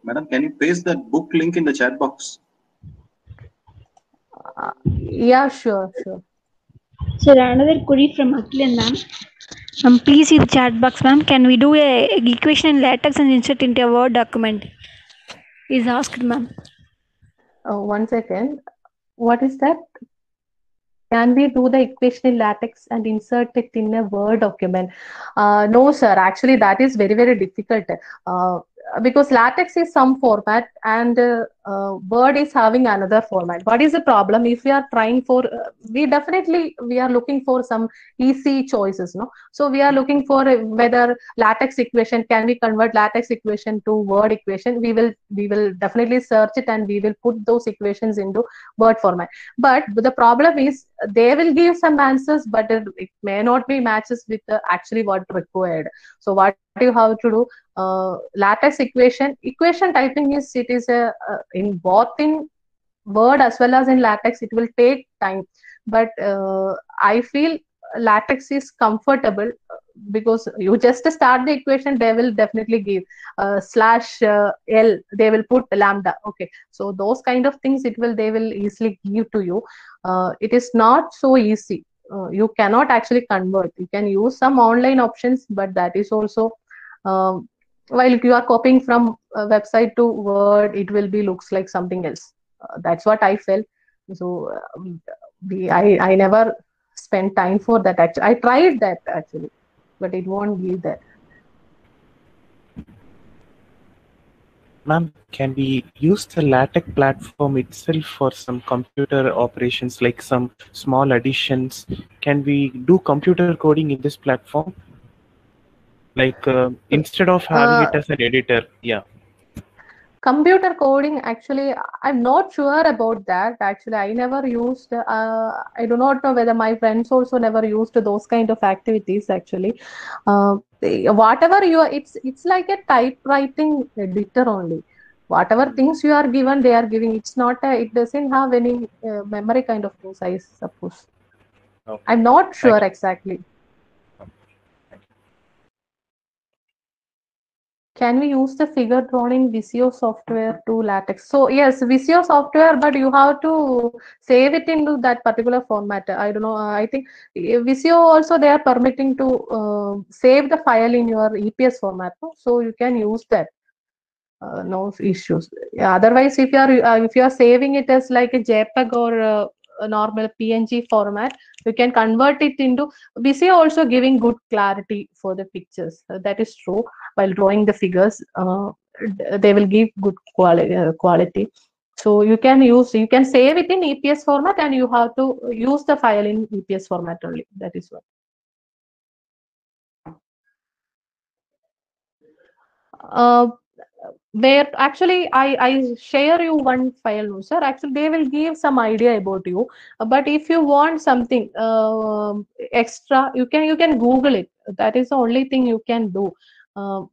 Madam, can you paste that book link in the chat box? Yeah, sure. So another query from Akhilan, ma'am. Please see the chat box, ma'am. Can we do a equation in LaTeX and insert into a Word document? Is asked, ma'am. 1 second. What is that? Can we do the equation in LaTeX and insert it in a Word document? No, sir. Actually, that is very difficult. Because LaTeX is some format, and Word is having another format. What is the problem? If we are trying for, we are looking for some easy choices, no? So we are looking for whether LaTeX equation, can we convert LaTeX equation to Word equation? We will definitely search it, and we will put those equations into Word format. But the problem is, they will give some answers, but it may not be matches with actually what required. So what you have to do, LaTeX equation typing is, it is in both in Word as well as in LaTeX, it will take time. But I feel LaTeX is comfortable, because you just start the equation, they will definitely give /L, they will put lambda. Okay, so those kind of things they will easily give to you. It is not so easy. You cannot actually convert. You can use some online options, but that is also while you are copying from a website to Word, it will be looks like something else. That's what I felt. So I never spent time for that. Actually, I tried that actually, but it won't give that. Ma'am, can we use the LaTeX platform itself for some computer operations, like some small additions? Can we do computer coding in this platform? Like instead of having it as an editor, yeah. Computer coding, actually, I'm not sure about that. Actually, I never used, I do not know whether my friends also never used those kind of activities, actually. Whatever it's like a typewriting editor only. Whatever things you are given, they are giving. It's not, it doesn't have any memory kind of things, I suppose. Okay. I'm not sure exactly. Can we use the figure drawn in Visio software to LaTeX? So yes, Visio software, but you have to save it into that particular format. I don't know. I think Visio also, they are permitting to save the file in your EPS format. So you can use that. no issues. Otherwise, if you are saving it as like a JPEG or a normal PNG format, you can convert it into. BC also giving good clarity for the pictures. That is true. While drawing the figures, they will give good quality. So you can save it in EPS format, and you have to use the file in EPS format only. That is what. Where actually I share you one file, no, sir. Actually, they will give some idea about you. But if you want something extra, you can Google it. That is the only thing you can do.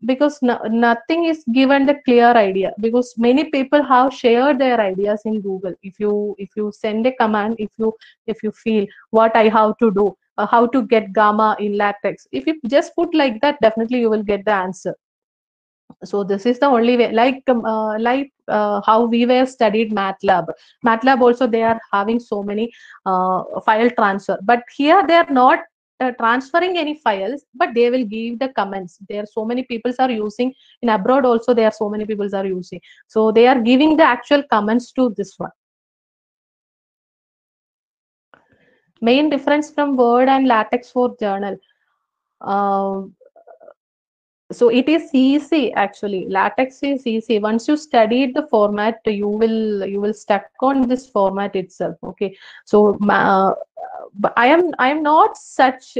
Because nothing is given the clear idea, because many people have shared their ideas in Google. If you send a command, if you feel what I have to do, how to get gamma in latex, if you just put like that, definitely you will get the answer. So this is the only way, like how we were studied MATLAB also, they are having so many file transfer, but here they are not transferring any files, but they will give the comments. There are so many people are using in abroad also, there are so many people are using, so they are giving the actual comments to this one. Main difference from Word and LaTeX for journal. So it is easy actually. LaTeX is easy. Once you studied the format, you will stuck on this format itself. Okay. So but I am not such.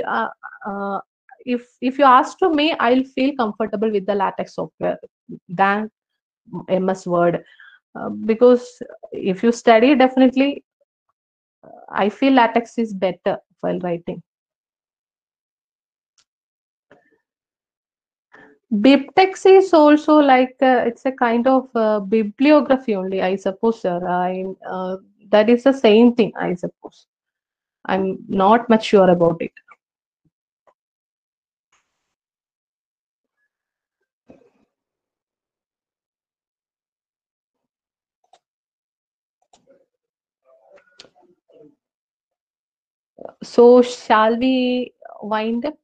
If you ask to me, I'll feel comfortable with the LaTeX software than MS Word, because if you study, definitely I feel LaTeX is better while writing. BibTeX is also like it's a kind of bibliography only, I suppose, sir. That is the same thing, I suppose. I'm not much sure about it. So shall we wind up?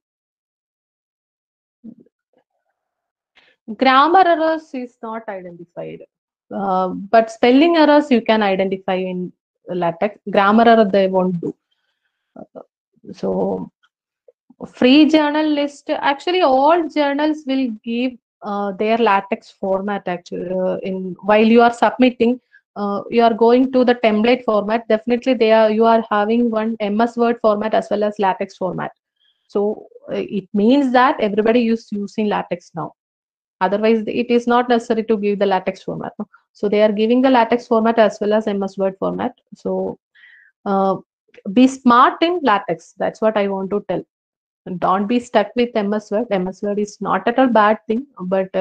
Grammar errors is not identified, but spelling errors you can identify in LaTeX. Grammar error they won't do. So free journal list, actually all journals will give their LaTeX format actually. While you are submitting, you are going to the template format. Definitely you are having one MS Word format as well as LaTeX format. So it means that everybody is using LaTeX now. Otherwise, it is not necessary to give the LaTeX format. No? So they are giving the LaTeX format as well as MS Word format. So be smart in LaTeX. That's what I want to tell. Don't be stuck with MS Word. MS Word is not at all bad thing, but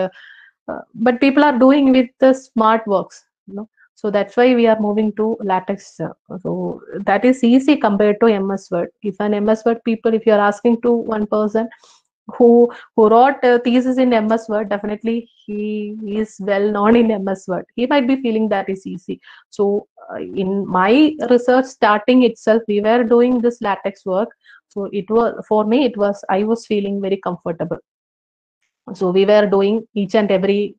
people are doing with the smart works. You know? So that's why we are moving to LaTeX. So that is easy compared to MS Word. If an MS Word people, if you are asking to one person who wrote a thesis in MS Word, definitely he is well known in MS Word. He might be feeling that is easy. So in my research starting itself, we were doing this LaTeX work. So it was, for me, I was feeling very comfortable. So we were doing each and every